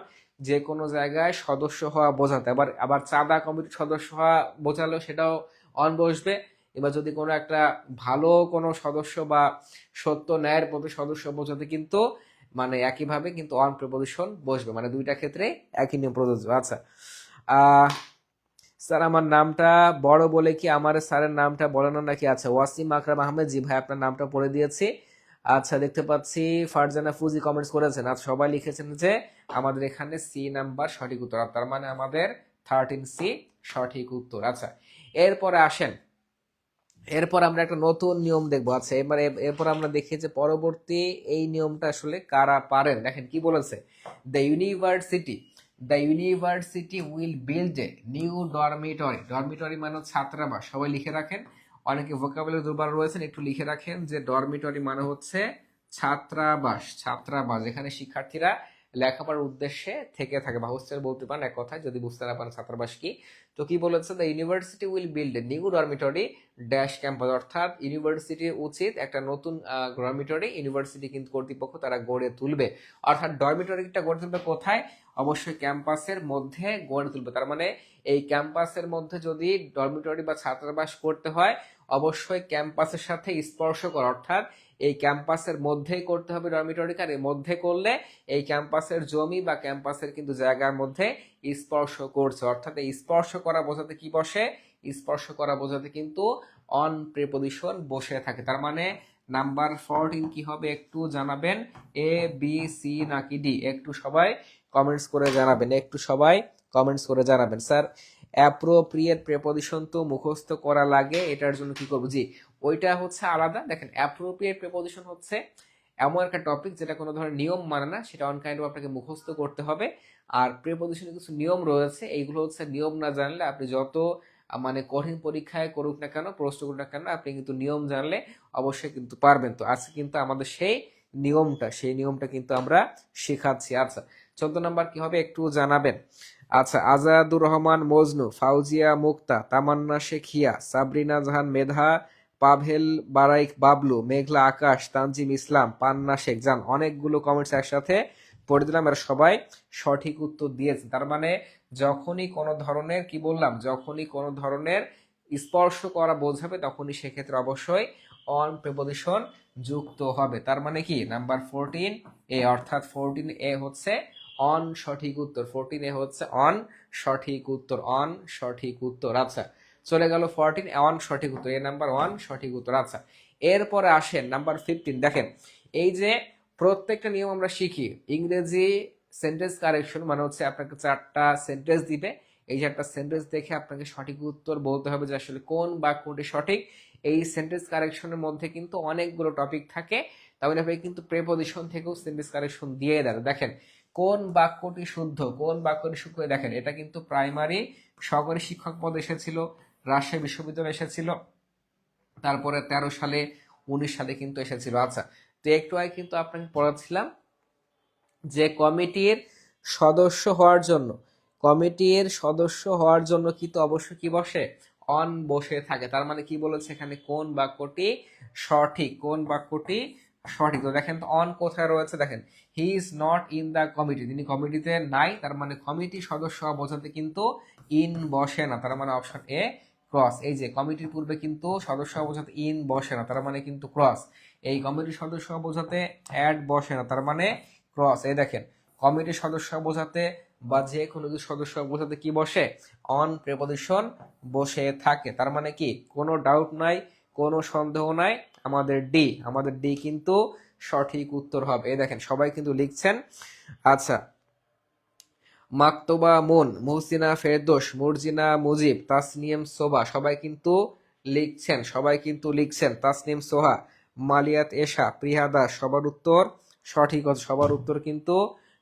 যে কোনো জায়গায় সদস্য হওয়া বোঝাতে, আবার আবার চাঁদা কমিটির সদস্য হওয়া বোঝালেও সেটাও অন বসবে। এবার যদি কোনো একটা ভালো কোনো সদস্য বা সত্য ন্যায়ের প্রতি সদস্য বোঝাতে কিন্তু মানে একইভাবে কিন্তু অন প্রিপোজিশন বসবে, মানে দুইটা ক্ষেত্রে একই নিয়ম প্রযোজ্য। আচ্ছা স্যার আমার নামটা বড় বলে কি আমার স্যারের নামটা বলে না নাকি? আচ্ছা ওয়াসিম আকরাম আহমেদ, জি ভাই আপনার নামটা পড়ে দিয়েছি। আচ্ছা দেখতে পাচ্ছি ফারজানা ফুজি কমেন্টস করেছেন, আজ সবাই লিখেছেন যে আমাদের এখানে সি নাম্বার সঠিক উত্তর, তার মানে আমাদের 13 সি সঠিক উত্তর। আচ্ছা এরপরে আসেন, এরপর আমরা একটা নতুন নিয়ম দেখবো। আচ্ছা এবারে এরপর আমরা দেখি যে পরবর্তী এই নিয়মটা আসলে কারা পারেন। দেখেন কি বলেছে, the university will build a new dormitory, dormitory মানে ছাত্রাবাস, সবাই লিখে রাখেন, অনেকে ভোকাবুলারি দুর্বল রয়েছেন একটু লিখে রাখেন যে ডরমিটরি মানে হচ্ছে ছাত্রাবাস, ছাত্রাবাস এখানে শিক্ষার্থীরা লেখাপড়ার উদ্দেশ্যে থেকে থাকে বা হোস্টেল বলতে পারেন এক কথায়, যদি বুঝতে না পারেন ছাত্রাবাস কি। তো কি বলেছে, the university will build a new dormitory dash campus, অর্থাৎ ইউনিভার্সিটির উচিত একটা নতুন ডরমিটরি ইউনিভার্সিটি কিন্তু কর্তৃপক্ষ তারা গড়ে তুলবে। অর্থাৎ ডরমিটরিটা গড়ে তুলবে কোথায়, অবশ্যই ক্যাম্পাসের মধ্যে গড়ে তুলবে। তার মানে এই ক্যাম্পাসের মধ্যে যদি ডরমিটরি বা ছাত্রাবাস করতে হয় অবশ্যই ক্যাম্পাসের সাথে স্পর্শ করা, অর্থাৎ এই ক্যাম্পাসের মধ্যেই করতে হবে ডরমিটরি, কার মধ্যে করলে এই ক্যাম্পাসের জমি বা ক্যাম্পাসের কিন্তু জায়গার মধ্যে স্পর্শ করছে, অর্থাৎ এই স্পর্শ করা বোঝাতে কি বসে, স্পর্শ করা বোঝাতে কিন্তু অন প্রিপোজিশন বসে থাকে। তার মানে নাম্বার 14 কি হবে একটু জানাবেন, এ বি সি নাকি ডি, একটু সবাই কমেন্টস করে জানাবেন, একটু সবাই কমেন্টস করে জানাবেন। স্যার অ্যাপ্রোপ্রিয়েট প্রিপোজিশন তো মুখস্থ করা লাগে, এটার জন্য কি করবো? জি ওইটা হচ্ছে আলাদা। দেখেন অ্যাপ্রোপ্রিয়েট প্রিপোজিশন হচ্ছে এমন একটা টপিক যেটা কোনো ধরনের নিয়ম মানে না, সেটা অন কাইন্ড আপনাকে মুখস্থ করতে হবে। আর প্রিপোজিশনে কিছু নিয়ম রয়েছে, এইগুলো হচ্ছে নিয়ম না জানলে আপনি যত মানে কঠিন পরীক্ষায় করুক না কেন, প্রশ্ন করুক না কেন, আপনি কিন্তু নিয়ম জানলে অবশ্যই কিন্তু পারবেন। তো আজকে কিন্তু আমাদের সেই নিয়মটা কিন্তু আমরা শেখাচ্ছি। আচ্ছা 14 নাম্বার কি হবে একটু জানাবেন। আচ্ছা আজাদুর রহমান মজনু, ফাউজিয়া মুক্তা, তামান্না শেখিয়া, সাবরিনা জাহান মেধা, পাভেল বারাইক বাবলু, মেঘলা আকাশ, তানজিম ইসলাম, পান্না শেখ, জান অনেকগুলো কমেন্টস একসাথে পড়ে দিলাম, আর সবাই সঠিক উত্তর দিয়েছে। তার মানে যখনই কোনো ধরনের কি বললাম, যখনই কোনো ধরনের স্পর্শ করা বোঝাবে তখনই সেক্ষেত্রে অবশ্যই অন প্রিপোজিশন যুক্ত হবে। তার মানে কি নাম্বার 14 এ, অর্থাৎ 14 এ হচ্ছে অন সঠিক উত্তর, 14 এ হচ্ছে অন সঠিক উত্তর, অন সঠিক উত্তর। আচ্ছা চলে গেল 14 অন সঠিক উত্তর, এ নাম্বার 1 সঠিক উত্তর। আচ্ছা এরপরে আসেন নাম্বার 15। দেখেন এই যে প্রত্যেকটা নিয়ম আমরা শিখি, ইংরেজি সেন্টেন্স কারেকশন মানে হচ্ছে আপনাকে 4টা সেন্টেন্স দিবে, এই 4টা সেন্টেন্স দেখে আপনাকে সঠিক উত্তর বলতে হবে যে আসলে কোন বাক্যটি সঠিক। এই সেন্টেন্স কারেকশনের মধ্যে কিন্তু অনেকগুলো টপিক থাকে, তাহলে আপনি কিন্তু প্রেপোজিশন থেকেও সেন্টেন্স কারেকশন দিয়ে দেন। দেখেন কোন বাক্যটি শুদ্ধ, কোন বাক্যটি শুদ্ধ, দেখেন এটা কিন্তু প্রাইমারি সহকারী শিক্ষক পদ এসেছিল, রাজশাহী বিশ্ববিদ্যালয় এসেছিল, তারপরে 13 সালে 19 সালে কিন্তু এসেছিল। আচ্ছা তো একটু আগে কিন্তু আপনাকে পড়াচ্ছিলাম যে কমিটির সদস্য হওয়ার জন্য কিন্তু অবশ্যই কি বসে, অন বসে থাকে। তার মানে কি বলেছে এখানে, কোন বাক্যটি সঠিক, কোন বাক্যটি সঠিক। তো দেখেন তো অন কোথায় রয়েছে, দেখেন he is not in the committee, তিনি কমিটিতে নাই, তার মানে কমিটি সদস্য হওয়া বোঝাতে কিন্তু ইন বসে না, তার মানে অপশন এ ক্রস। এই যে কমিটির পূর্বে কিন্তু সদস্য হওয়া বোঝাতে ইন বসে না, তার মানে কিন্তু ক্রস। এই কমিটির সদস্য হওয়া বোঝাতে অ্যাড বসে না, তার মানে ক্রস। এই দেখেন কমিটির সদস্য বোঝাতে বা যে কোনো কিছু সদস্য বোঝাতে কি বসে, অন প্রিপোজিশন বসে থাকে। তার মানে কি কোনো ডাউট নাই, কোনো সন্দেহ নাই, আমাদের ডি কিন্তু সঠিক উত্তর হবে। এই দেখেন সবাই কিন্তু লিখছেন। আচ্ছা মাকতবা মুন, মুহসিনা ফেরদোস, মুরজিনা মুজিব, তাসনিম সোভা, সবাই কিন্তু লিখছেন, তাসনিম সোহা, মালিয়াত এশা, প্রিয়া দাস, সবার উত্তর সঠিক হচ্ছে, সবার উত্তর কিন্তু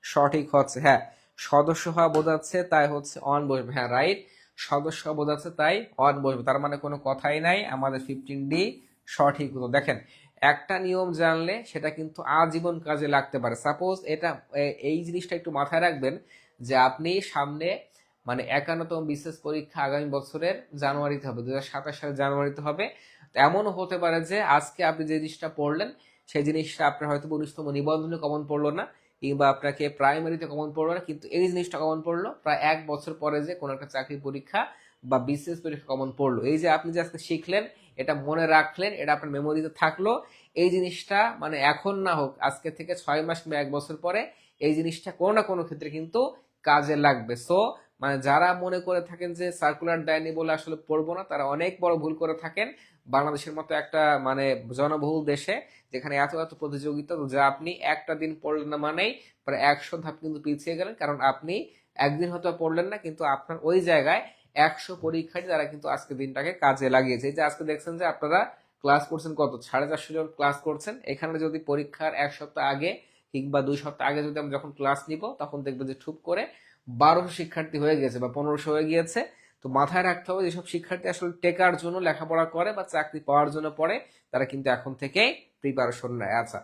সঠিক হচ্ছে। হ্যাঁ সদস্য হওয়া বোঝাচ্ছে তাই হচ্ছে অন বসবে, হ্যাঁ রাইট, সদস্য বোঝাচ্ছে তাই অন বসবে, তার মানে কোনো কথাই নাই, আমাদের 15D সঠিক উত্তর। দেখেন একটা নিয়ম জানলে সেটা কিন্তু আজীবন কাজে লাগতে পারে। সাপোজ এটা এই জিনিসটা একটু মাথায় রাখবেন যে আপনি সামনে মানে 51তম বিসিএস পরীক্ষা আগামী বছরের জানুয়ারিতে হবে, 2027 সালের জানুয়ারিতে হবে। এমনও হতে পারে যে আজকে আপনি যে জিনিসটা পড়লেন সেই জিনিসটা আপনার হয়তো 19তম নিবন্ধনে কমন পড়লো না, কিংবা আপনাকে প্রাইমারিতে কমন পড়লো না, কিন্তু এই জিনিসটা কমন পড়লো প্রায় 1 বছর পরে যে কোনো একটা চাকরি পরীক্ষা বা বিসিএস পরীক্ষা কমন পড়লো। এই যে আপনি যে আজকে শিখলেন, এটা মনে রাখলেন, এটা আপনার মেমোরিতে থাকলো, এই জিনিসটা মানে এখন না হোক, আজকে থেকে 6 মাস কিংবা 1 বছর পরে এই জিনিসটা কোনো না কোনো ক্ষেত্রে কিন্তু কাজে লাগবে। সো মানে যারা মনে করে থাকেন যে সার্কুলার দেয়নি বলে আসলে পড়বো না, তারা অনেক বড় ভুল করে থাকেন। বাংলাদেশের মতো একটা মানে জনবহুল দেশে যেখানে এত এত প্রতিযোগিতা, যা আপনি একটা দিন পড়লেন না মানেই প্রায় 100 ধাপ কিন্তু পিছিয়ে গেলেন, কারণ আপনি একদিন হয়তো পড়লেন না, কিন্তু আপনার ওই জায়গায় 100 পরীক্ষার্থী তারা কিন্তু আজকে দিনটাকে কাজে লাগিয়েছে। এই যে আজকে দেখছেন যে আপনারা ক্লাস করছেন কত, 450 জন ক্লাস করছেন। এখানে যদি পরীক্ষার 1 সপ্তাহ আগে কিংবা 2 সপ্তাহ আগে যদি আমরা যখন ক্লাস নিব, তখন দেখবো যে ঠুপ করে 1200 শিক্ষার্থী হয়ে গেছে বা 1500 হয়ে গিয়েছে। তো মাথায় রাখতে হবে যেসব শিক্ষার্থী আসলে টেকার জন্য লেখাপড়া করে বা চাকরি পাওয়ার জন্য পড়ে, তারা কিন্তু এখন থেকেই প্রিপারেশন নেয়। আচ্ছা,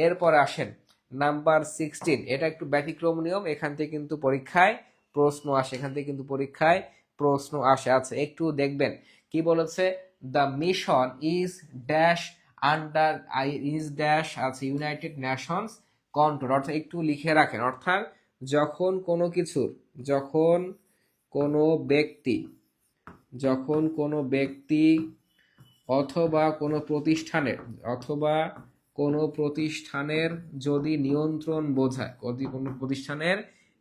এরপরে আসেন নাম্বার 16। এটা একটু ব্যতিক্রম নিয়ম, এখান থেকে কিন্তু পরীক্ষায় প্রশ্ন আসে, এখান থেকে কিন্তু পরীক্ষায় প্রশ্ন আসে। আচ্ছা, একটু দেখবেন কি বলেছে, the mission is dash under is dash আছে ইউনাইটেড নেশনস কন্ট্রোল, অর্থাৎ একটু লিখে রাখেন। অর্থাৎ যখন কোনো কিছুর, যখন কোনো ব্যক্তি, যখন কোনো ব্যক্তি অথবা কোনো প্রতিষ্ঠানের, অথবা কোনো প্রতিষ্ঠানের যদি নিয়ন্ত্রণ বোঝায়, যদি কোনো প্রতিষ্ঠানের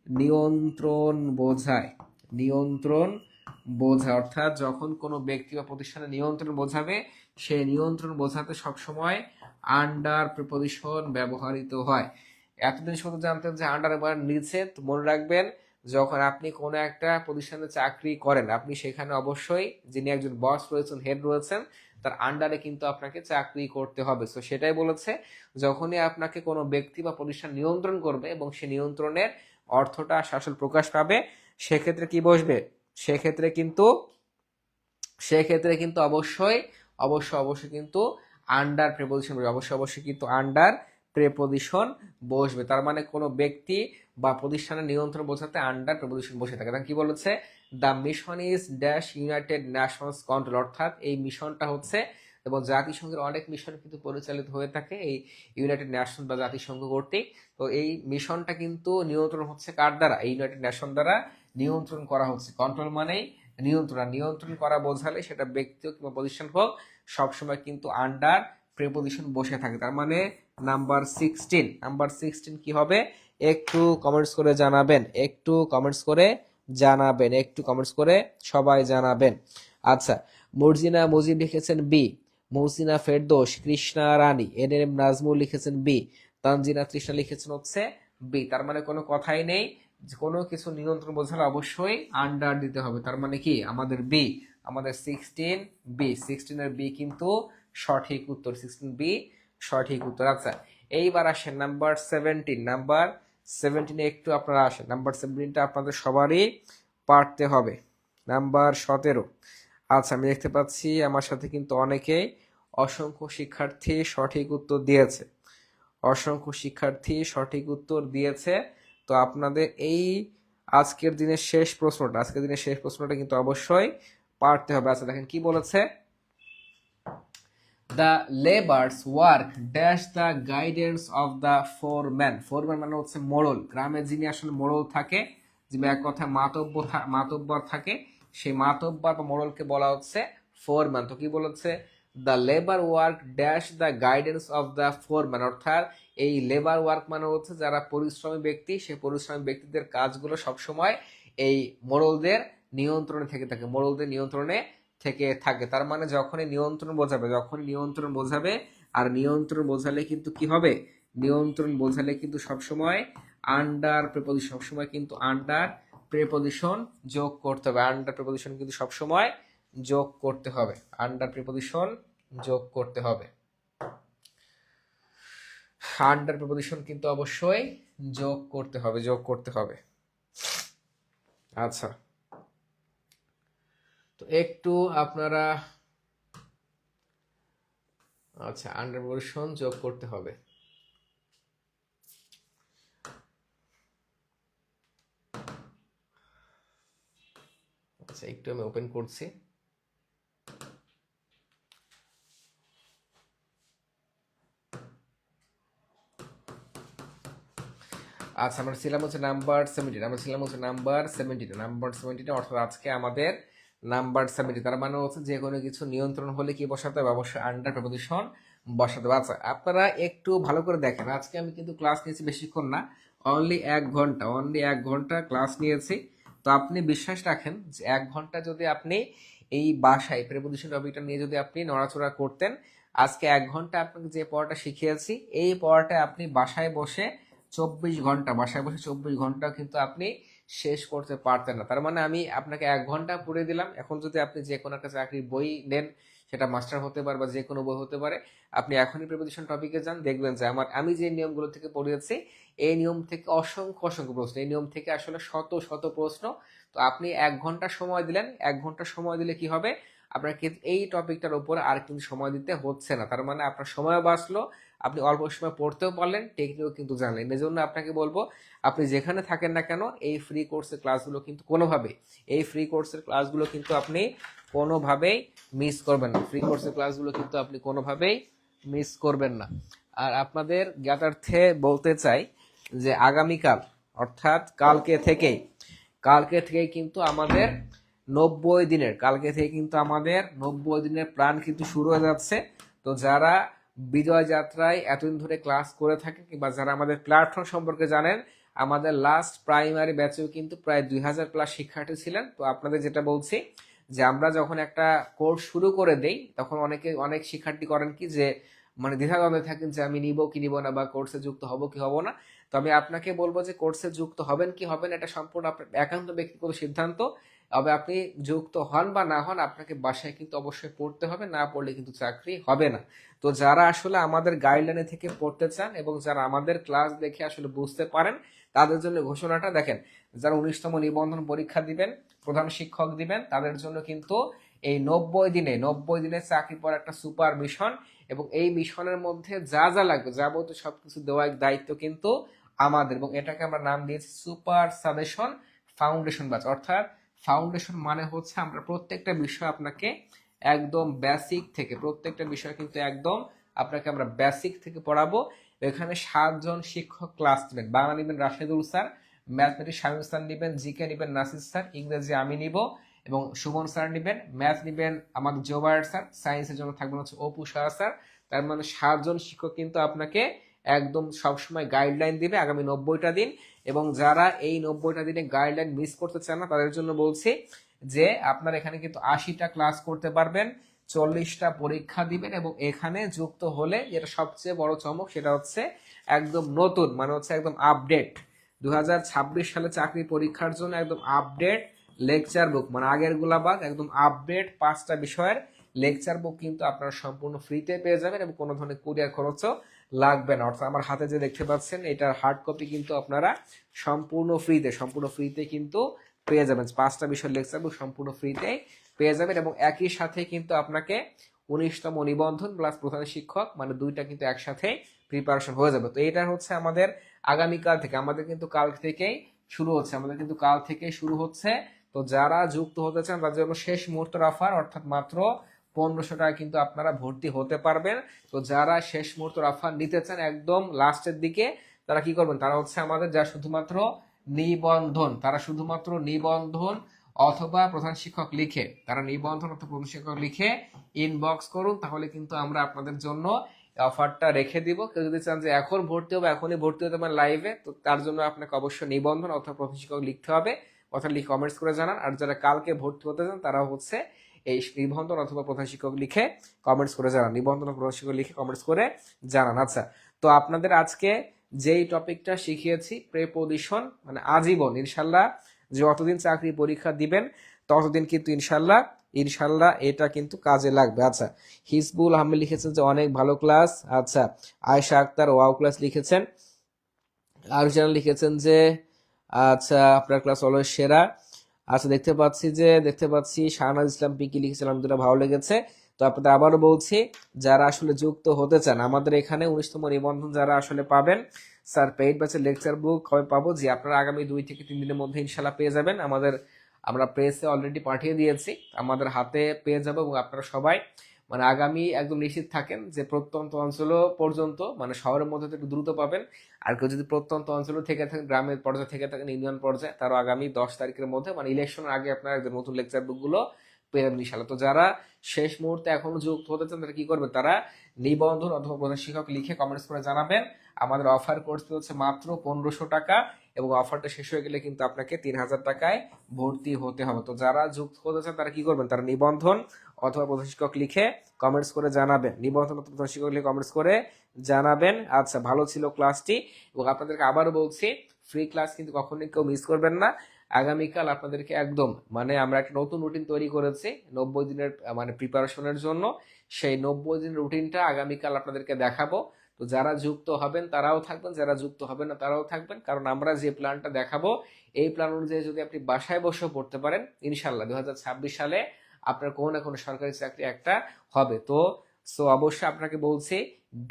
নিয়ন্ত্রণ বোঝায়, নিয়ন্ত্রণ বোঝায়, অর্থাৎ যখন কোনো ব্যক্তি বা প্রতিষ্ঠানের নিয়ন্ত্রণ বোঝাবে, সে নিয়ন্ত্রণ বোঝাতে সবসময় আন্ডার প্রিপোজিশন ব্যবহৃত হয়। এতদিন শুধু জানতেন যে আন্ডার বা নিচে, তো মনে রাখবেন যখন আপনি কোনো একটা প্রতিষ্ঠানে চাকরি করেন, আপনি সেখানে অবশ্যই যিনি একজন বস রয়েছেন, হেড রয়েছেন, তার আন্ডারে কিন্তু আপনাকে চাকরি করতে হবে। তো সেটাই বলেছে, যখনই আপনাকে কোনো ব্যক্তি বা প্রতিষ্ঠান নিয়ন্ত্রণ করবে এবং সে নিয়ন্ত্রণের অর্থটা আসলে প্রকাশ পাবে, সেক্ষেত্রে কি বসবে, সেক্ষেত্রে কিন্তু, সেক্ষেত্রে কিন্তু অবশ্যই অবশ্যই অবশ্যই কিন্তু আন্ডার প্রেপোজিশন বসবে, অবশ্যই অবশ্যই কিন্তু আন্ডার প্রেপোজিশন বসবে। তার মানে কোনো ব্যক্তি বা প্রতিষ্ঠানের নিয়ন্ত্রণ বোঝাতে আন্ডার প্রেপোজিশন বসে থাকে। তাহলে কি বলেছে, the mission is dash United Nations control, অর্থাৎ এই মিশনটা হচ্ছে, এবং জাতিসংঘের অনেক মিশন কিন্তু পরিচালিত হয়ে থাকে এই ইউনাইটেড নেশন বা জাতিসংঘ কর্তৃক। তো এই মিশনটা কিন্তু নিয়ন্ত্রণ হচ্ছে কার দ্বারা, এই ইউনাইটেড নেশন দ্বারা নিয়ন্ত্রণ করা হচ্ছে। কন্ট্রোল মানেই নিয়ন্ত্রণ, নিয়ন্ত্রণ করা বোঝালে সেটা ব্যক্তি কিংবা প্রতিষ্ঠান হোক, সবসময় কিন্তু আন্ডার প্রেপোজিশন বসে থাকে। তার মানে নাম্বার 16, নাম্বার 16 কি হবে, একটু কমেন্টস করে জানাবেন, একটু কমেন্টস করে জানাবেন, একটু কমেন্টস করে সবাই জানাবেন। আচ্ছা, মর্জিনা মুজিব লিখেছেন বি, মৌসিনা ফেরদৌস, কৃষ্ণা রানী, এনএম নাজমুল লিখেছেন বি, তানজিনা তৃষ্ণা লিখেছেন হচ্ছে বি। তার মানে কোনো কথাই নেই, কোনো কিছু নিয়ন্ত্রণ বোঝালে অবশ্যই আন্ডার দিতে হবে। তার মানে কি আমাদের বি, আমাদের 16 বি, 16 এর বি কিন্তু সঠিক উত্তর, 16 বি সঠিক উত্তর। আচ্ছা, এইবার আসেন নাম্বার 17। নাম্বার 17 একটু আপনারা আসেন, নাম্বার 17টা আপনাদের সবারই পারতে হবে। নাম্বার 17। আচ্ছা, আমি দেখতে পাচ্ছি আমার সাথে কিন্তু অনেকেই, অসংখ্য শিক্ষার্থী সঠিক উত্তর দিয়েছে, অসংখ্য শিক্ষার্থী সঠিক উত্তর দিয়েছে। তো আপনাদের এই আজকের দিনের শেষ প্রশ্নটা, আজকের দিনের শেষ প্রশ্নটা কিন্তু অবশ্যই পারতে হবে। আচ্ছা, দেখেন কি বলেছে, the labours work dash the guidance of the foreman, foreman মানে হচ্ছে মোড়ল, গ্রামে যিনি আসলে মোড়ল থাকে, যে এক কথায় মাতব্বর থাকে, সেই মাতব্বর বা মোড়লকে বলা হচ্ছে ফোরম্যান। তো কি বলেছে, the labour work dash the guidance of the foreman, অর্থাৎ এই লেবার ওয়ার্ক মানে হচ্ছে যারা পরিশ্রমী ব্যক্তি, সেই পরিশ্রমী ব্যক্তিদের কাজগুলো সবসময় এই মোড়লদের নিয়ন্ত্রণে থেকে থাকে, মোড়লদের নিয়ন্ত্রণে থেকে থাকে। তার মানে যখনই নিয়ন্ত্রণ বোঝাবে, যখনই নিয়ন্ত্রণ বোঝাবে, আর নিয়ন্ত্রণ বোঝালে কিন্তু কি হবে, নিয়ন্ত্রণ বোঝালে কিন্তু সবসময় আন্ডার প্রিপোজিশন, সবসময় কিন্তু আন্ডার প্রিপোজিশন যোগ করতে হবে, আন্ডার প্রিপোজিশন কিন্তু সবসময় যোগ করতে হবে, আন্ডার প্রিপোজিশন যোগ করতে হবে, আন্ডার প্রিপোজিশন কিন্তু অবশ্যই যোগ করতে হবে, যোগ করতে হবে। আচ্ছা, তো একটু আপনারা আচ্ছা আন্ডার প্রিপোজিশন যোগ করতে হবে। আচ্ছা একটু আমি ওপেন করছি। আচ্ছা আমরা ছিলাম হচ্ছে নাম্বার 17, আমরা ছিলাম হচ্ছে নাম্বার 17 অর্থাৎ আজকে আমাদের নাম্বার 70। তার মানে হচ্ছে যে কোনো কিছু নিয়ন্ত্রণ হলে কি বসাতে হবে, অবশ্যই আন্ডার প্রিপোজিশন বসাতে হবে। আচ্ছা আপনারা একটু ভালো করে দেখেন, আজকে আমি কিন্তু ক্লাস নিয়েছি বেশিক্ষণ না, অনলি 1 ঘন্টা ক্লাস নিয়েছি। তো আপনি বিশ্বাস রাখেন যে 1 ঘন্টা যদি আপনি এই বাসায় প্রিপোজিশন টপিকটা নিয়ে যদি আপনি নড়াচড়া করতেন, আজকে 1 ঘন্টা আপনাকে যে পড়াটা শিখিয়েছি এই পড়াটা আপনি বাসায় বসে 24 ঘন্টা, বাসায় বসে 24 ঘন্টা কিন্তু আপনি শেষ করতে পারতেন না। তার মানে আমি আপনাকে 1 ঘন্টা পড়ে দিলাম। এখন যদি আপনি যে কোনো একটা চাকরির বই নেন, সেটা মাস্টার হতে পারে বা যে কোনো বই হতে পারে, আপনি এখনই প্রিপোজিশন টপিকে যান, দেখবেন যে আমি যে নিয়মগুলো থেকে পড়িয়েছি এই নিয়ম থেকে অসংখ্য অসংখ্য প্রশ্ন, এই নিয়ম থেকে আসলে শত শত প্রশ্ন। তো আপনি 1 ঘন্টা সময় দিলেন, 1 ঘন্টা সময় দিলে কি হবে, আপনার কিন্তু এই টপিকটার উপর আর কিন্তু সময় দিতে হচ্ছে না। তার মানে আপনার সময় বাঁচলো, আপনি অল্প সময় পড়তেও পারলেন, টেকনিকও কিন্তু জানলেন। এই জন্য আপনাকে বলবো আপনি যেখানে থাকেন না কেন এই ফ্রি কোর্সের ক্লাসগুলো কিন্তু আপনি কোনোভাবেই মিস করবেন না। ফ্রি কোর্সের ক্লাসগুলো কিন্তু আপনি কোনোভাবেই মিস করবেন না। আর আপনাদের জ্ঞাতার্থে বলতে চাই যে আগামীকাল অর্থাৎ কালকে থেকেই কিন্তু আমাদের 90 দিনের প্ল্যান কিন্তু শুরু হয়ে যাচ্ছে। তো যারা বিজয় যাত্রায় এতদিন ধরে ক্লাস করে থাকেন কিংবা যারা আমাদের প্ল্যাটফর্ম সম্পর্কে জানেন, আমাদের লাস্ট প্রাইমারি ব্যাচেও কিন্তু প্রায় 2000+ শিক্ষার্থী ছিলেন। তো আপনাদের যেটা বলছি যে আমরা যখন একটা কোর্স শুরু করে দেই তখন অনেক শিক্ষার্থী করেন কি যে মানে দ্বিধাদ্বন্দ্বে থাকেন যে আমি নিব কি নিব না বা কোর্সে যুক্ত হব কি হব না। তো আমি আপনাকে বলবো যে কোর্সে যুক্ত হবেন কি হবেন এটা সম্পূর্ণ আপনার একান্ত ব্যক্তিগত সিদ্ধান্ত। তবে আপনি যুক্ত হন বা না হন, আপনাকে বাসায় কিন্তু অবশ্যই পড়তে হবে, না পড়লে কিন্তু চাকরি হবে না। তো যারা আসলে আমাদের গাইডলাইনে থেকে পড়তে চান এবং যারা আমাদের ক্লাস দেখে আসলে বুঝতে পারেন, তাদের জন্য ঘোষণাটা দেখেন। যারা 19তম নিবন্ধন পরীক্ষা দিবেন, প্রধান শিক্ষক দিবেন, তাদের জন্য কিন্তু এই 90 দিনে চাকরি পর একটা সুপার মিশন, এবং এই মিশনের মধ্যে যা যা লাগবে যাবতীয় সবকিছু দেওয়ার দায়িত্ব কিন্তু আমাদের। এবং এটাকে আমরা নাম দিয়েছি সুপার সাজেশন ফাউন্ডেশন ব্যাচ। অর্থাৎ ফাউন্ডেশন মানে হচ্ছে আমরা প্রত্যেকটা বিষয় আপনাকে একদম বেসিক থেকে, প্রত্যেকটা বিষয় কিন্তু একদম আপনাকে আমরা বেসিক থেকে পড়াবো। এখানে 7 জন শিক্ষক ক্লাস নেবেন। বাংলা নেবেন Rashedul sir, mathematics Shamim sir নেবেন, জিকে নেবেন নাসির স্যার, ইংরেজি আমি নিব এবং সুমন স্যার নেবেন, ম্যাথ নেবেন আমাদের জোবায়ের স্যার, সায়েন্সের জন্য থাকবেন হচ্ছে অপু শাহ স্যার। তার মানে 7 জন শিক্ষক কিন্তু আপনাকে একদম সবসময় গাইডলাইন দিবে আগামী 90টা দিন। এবং যারা এই 90টা দিনে গাইডলাইন মিস করতে চান না তাদের জন্য বলছি যে আপনারা এখানে কিন্তু 80টা ক্লাস করতে পারবেন, 40টা পরীক্ষা দিবেন, এবং এখানে যুক্ত হলে যেটা সবচেয়ে বড় চমক সেটা হচ্ছে একদম নতুন, মানে হচ্ছে একদম আপডেট 2026 সালে চাকরি পরীক্ষার জন্য একদম আপডেট লেকচার বুক, মানে আগের গুলা বাদ একদম আপডেট 5টা বিষয়ের লেকচার বুক কিন্তু আপনারা সম্পূর্ণ ফ্রিতে পেয়ে যাবেন এবং কোনো ধরনের কুরিয়ার খরচও লাগবে না। অর্থাৎ আমার হাতে যে দেখতে পাচ্ছেন এটার হার্ড কপি কিন্তু আপনারা সম্পূর্ণ ফ্রিতে কিন্তু পেয়ে যাবেন। 5টা বিষয়ের লেকচার বুক সম্পূর্ণ ফ্রিতে পেয়ে যাবেন এবং একই সাথে কিন্তু আপনাকে 19তম নিবন্ধন প্লাস প্রধান শিক্ষক, মানে দুইটা কিন্তু একসাথে প্রিপারেশন হয়ে যাবে। তো এটা হচ্ছে আমাদের আগামীকাল থেকে, আমাদের কিন্তু কাল থেকেই শুরু হচ্ছে। তো যারা যুক্ত হতে চান তাদের জন্য শেষ মুহূর্তের অফার, অর্থাৎ মাত্র 1500 টাকা কিন্তু আপনারা ভর্তি হতে পারবেন। তো যারা শেষ মুহূর্তের অফার নিতে চান একদম লাস্টের দিকে, তারা কি করবেন, তারা হচ্ছে আমাদের যা শুধুমাত্র নিবন্ধন অথবা প্রধান শিক্ষক লিখে, তারা নিবন্ধন অথবা প্রধান শিক্ষক লিখে ইনবক্স করুন, তাহলে কিন্তু আমরা আপনাদের জন্য অফারটা রেখে দিব। কেউ যদি চান যে এখন ভর্তি হবে, এখনই ভর্তি হতে পারেন লাইভে, তো তার জন্য আপনাকে অবশ্যই নিবন্ধন অথবা প্রধান শিক্ষক লিখতে হবে, কথা লিখে কমেন্টস করে জানান। আর যারা কালকে ভর্তি হতে চান তারা হচ্ছে এই নিবন্ধন অথবা প্রধান শিক্ষক লিখে কমেন্টস করে জানান, নিবন্ধন অথবা প্রধান শিক্ষক লিখে কমেন্টস করে জানান। আচ্ছা, তো আপনাদের আজকে যেই টপিকটা শিখিয়েছি প্রিপোজিশন, মানে আজীবন ইনশাল্লাহ যে অতদিন চাকরি পরীক্ষা দিবেন ততদিন কিন্তু ইনশাল্লাহ এটা কিন্তু কাজে লাগবে। আচ্ছা, হিজবুল আহমেদ লিখেছেন যে অনেক ভালো ক্লাস। আচ্ছা, আয়েশা আক্তার ওয়াও ক্লাস লিখেছেন। আরুজান লিখেছেন যে আচ্ছা আপনার ক্লাস অলওয়েজ সেরা। আচ্ছা, দেখতে পাচ্ছি শাহনাজ ইসলাম পিকি লিখেছে, আলহামদুলিল্লাহ ভালো লেগেছে। তো আপনাদের আবারও বলছি, যারা আসলে যুক্ত হতে চান আমাদের এখানে 19তম নিবন্ধন যারা আসলে পাবেন, স্যার পেইড ব্যাচের লেকচার বুক কবে পাবো? যে আপনারা আগামী 2 থেকে 3 দিনের মধ্যে ইনশাল্লাহ পেয়ে যাবেন। আমরা প্রেসে অলরেডি পাঠিয়ে দিয়েছি, আমাদের হাতে পেয়ে যাবো। এবং আপনারা সবাই মানে আগামী একদম নিশ্চিত থাকেন যে প্রত্যন্ত অঞ্চল পর্যন্ত, মানে শহরের মধ্যে তো একটু দ্রুত পাবেন। আর কেউ যদি প্রত্যন্ত অঞ্চলে থেকে থাকেন, গ্রামের পর্যায়ে থেকে থাকেন, ইউনিয়ন পর্যায়ে, তারও আগামী 10 তারিখের মধ্যে মানে ইলেকশনের আগে আপনারা একদম নতুন লেকচার বুকগুলো পেয়ে যাবেন ইনশাল্লাহ। তো যারা শেষ মুহূর্তে এখনো যুক্ত হতে চান তারা কি করবেন? তারা নিবন্ধন অথবা প্রধান শিক্ষক লিখে কমেন্টস করে জানাবেন। আমাদের অফার কোর্স হচ্ছে মাত্র 1500 টাকা, এবং অফারটা শেষ হয়ে গেলে কিন্তু আপনাকে 3000 টাকায় ভর্তি হতে হবে। তো যারা যুক্ত হতে চান তারা কি করবেন? তারা নিবন্ধন অথবা প্রধান শিক্ষক লিখে কমেন্টস করে জানাবেন, নিবন্ধন অথবা প্রধান শিক্ষক লিখে কমেন্টস করে জানাবেন। আচ্ছা, ভালো ছিল ক্লাসটি। এবং আপনাদেরকে আবারও বলছি, ফ্রি ক্লাস কিন্তু কখনোই কেউ মিস করবেন না। আগামীকাল আপনাদেরকে একদম মানে আমরা একটা নতুন রুটিন তৈরি করেছি 90 দিনের মানে প্রিপারেশনের জন্য। সেই 90 দিনের রুটিনটা আগামীকাল আপনাদেরকে দেখাবো। তো যারা যুক্ত হবেন তারাও থাকবেন, যারা যুক্ত হবেন না তারাও থাকবেন, কারণ আমরা যে প্ল্যানটা দেখাবো এই প্ল্যান অনুযায়ী যদি আপনি বাসায় বসেও পড়তে পারেন, ইনশাল্লাহ 2026 সালে আপনার কোনো না কোনো সরকারি চাকরি একটা হবে। তো অবশ্যই আপনাকে বলছি,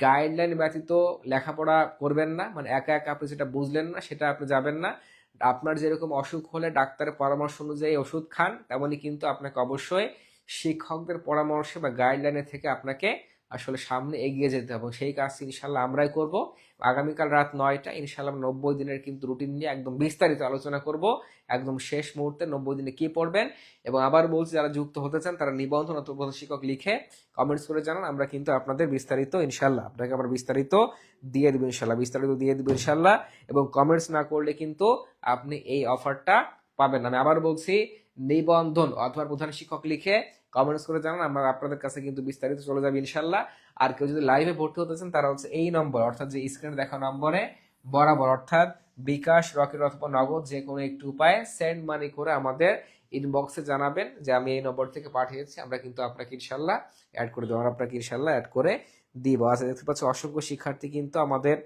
গাইডলাইন ব্যতীত লেখাপড়া করবেন না। মানে একা একা আপনি যেটা বুঝলেন না সেটা আপনি যাবেন না। আপনার যেরকম অসুখ হলে ডাক্তারের পরামর্শ অনুযায়ী ওষুধ খান, তেমনই কিন্তু আপনাকে অবশ্যই শিক্ষকদের পরামর্শে বা গাইডলাইনে থেকে আপনাকে আসলে সামনে এগিয়ে যেতে হবে। সেই কাজ ইনশাল্লাহ আমরাই করব। আগামীকাল রাত 9টা ইনশাল্লাহ 90 দিনের কিন্তু রুটিন নিয়ে একদম বিস্তারিত আলোচনা করব, একদম শেষ মুহূর্তে 90 দিনে কি পড়বেন। এবং আবার বলছি, যারা যুক্ত হতে চান তারা নিবন্ধন অথবা প্রধান শিক্ষক লিখে কমেন্টস করে জানান, আমরা কিন্তু আপনাদের বিস্তারিত ইনশাল্লাহ আপনাকে আবার বিস্তারিত দিয়ে দেবো ইনশাল্লাহ। এবং কমেন্টস না করলে কিন্তু আপনি এই অফারটা পাবেন না। আমি আবার বলছি, নিবন্ধন অথবা প্রধান শিক্ষক লিখে কমেন্টস করে জানান, আমরা আপনাদের কাছে কিন্তু বিস্তারিত চলে যাবে ইনশাল্লাহ। আর কেউ যদি লাইভে ভর্তি হতে চান তারা হচ্ছে এই নম্বর, অর্থাৎ যে স্ক্রিনে দেখা নম্বরে বরাবর, অর্থাৎ বিকাশ, রকেট অথবা নগদ যে কোনো একটি উপায়ে সেন্ড মানি করে আমাদের ইনবক্সে জানাবেন যে আমি এই নম্বর থেকে পাঠিয়েছি। আমরা কিন্তু আপনাকে ইনশাল্লাহ অ্যাড করে দেবো, আপনাকে ইনশাল্লাহ অ্যাড করে দিব। আচ্ছা, দেখতে পাচ্ছি অসংখ্য শিক্ষার্থী কিন্তু আমাদের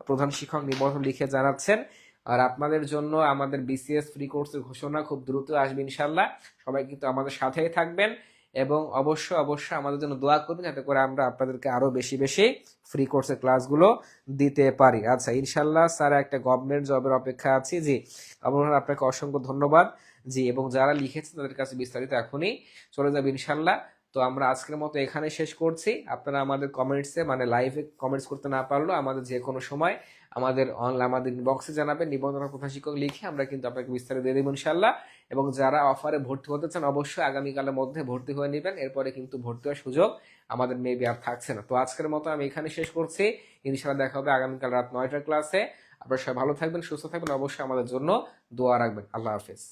প্রধান শিক্ষক নিবন্ধন লিখে জানাচ্ছেন। আর আপনাদের জন্য আমাদের বিসিএস ফ্রি কোর্সের ঘোষণা খুব দ্রুত আসবে ইনশাল্লাহ। সবাই কিন্তু আমাদের সাথেই থাকবেন, এবং অবশ্যই আমাদের জন্য দোয়া করবেন যাতে করে আমরা আপনাদেরকে আরো বেশি বেশি ফ্রি কোর্সের ক্লাসগুলো দিতে পারি। আচ্ছা, ইনশাল্লাহ স্যার একটা গভর্নমেন্ট জবের অপেক্ষা আছি। জি, আপনাকে অসংখ্য ধন্যবাদ। জি, এবং যারা লিখেছেন তাদের কাছে বিস্তারিত এখনই চলে যাবে ইনশাল্লাহ। তো আমরা আজকের মতো এখানে শেষ করছি। আপনারা আমাদের কমেন্টসে মানে লাইভে কমেন্টস করতে না পারলেও আমাদের যে কোনো সময় আমাদের ইনবক্সে জানাবেন, নিবন্ধন প্রধান শিক্ষক লিখে আমরা কিন্তু আপনাকে বিস্তারিত দিয়ে দেবো ইনশাল্লাহ। এবং যারা অফারে ভর্তি হতে চান অবশ্যই আগামীকালের মধ্যে ভর্তি হয়ে নেবেন, এরপরে কিন্তু ভর্তি হওয়ার সুযোগ আমাদের মেবি আর থাকছে না। তো আজকের মতো আমি এখানে শেষ করছি। ইনশাল্লাহ দেখা হবে আগামীকাল রাত 9টার ক্লাসে। আপনারা সবাই ভালো থাকবেন, সুস্থ থাকবেন, অবশ্যই আমাদের জন্য দোয়া রাখবেন। আল্লাহ হাফেজ।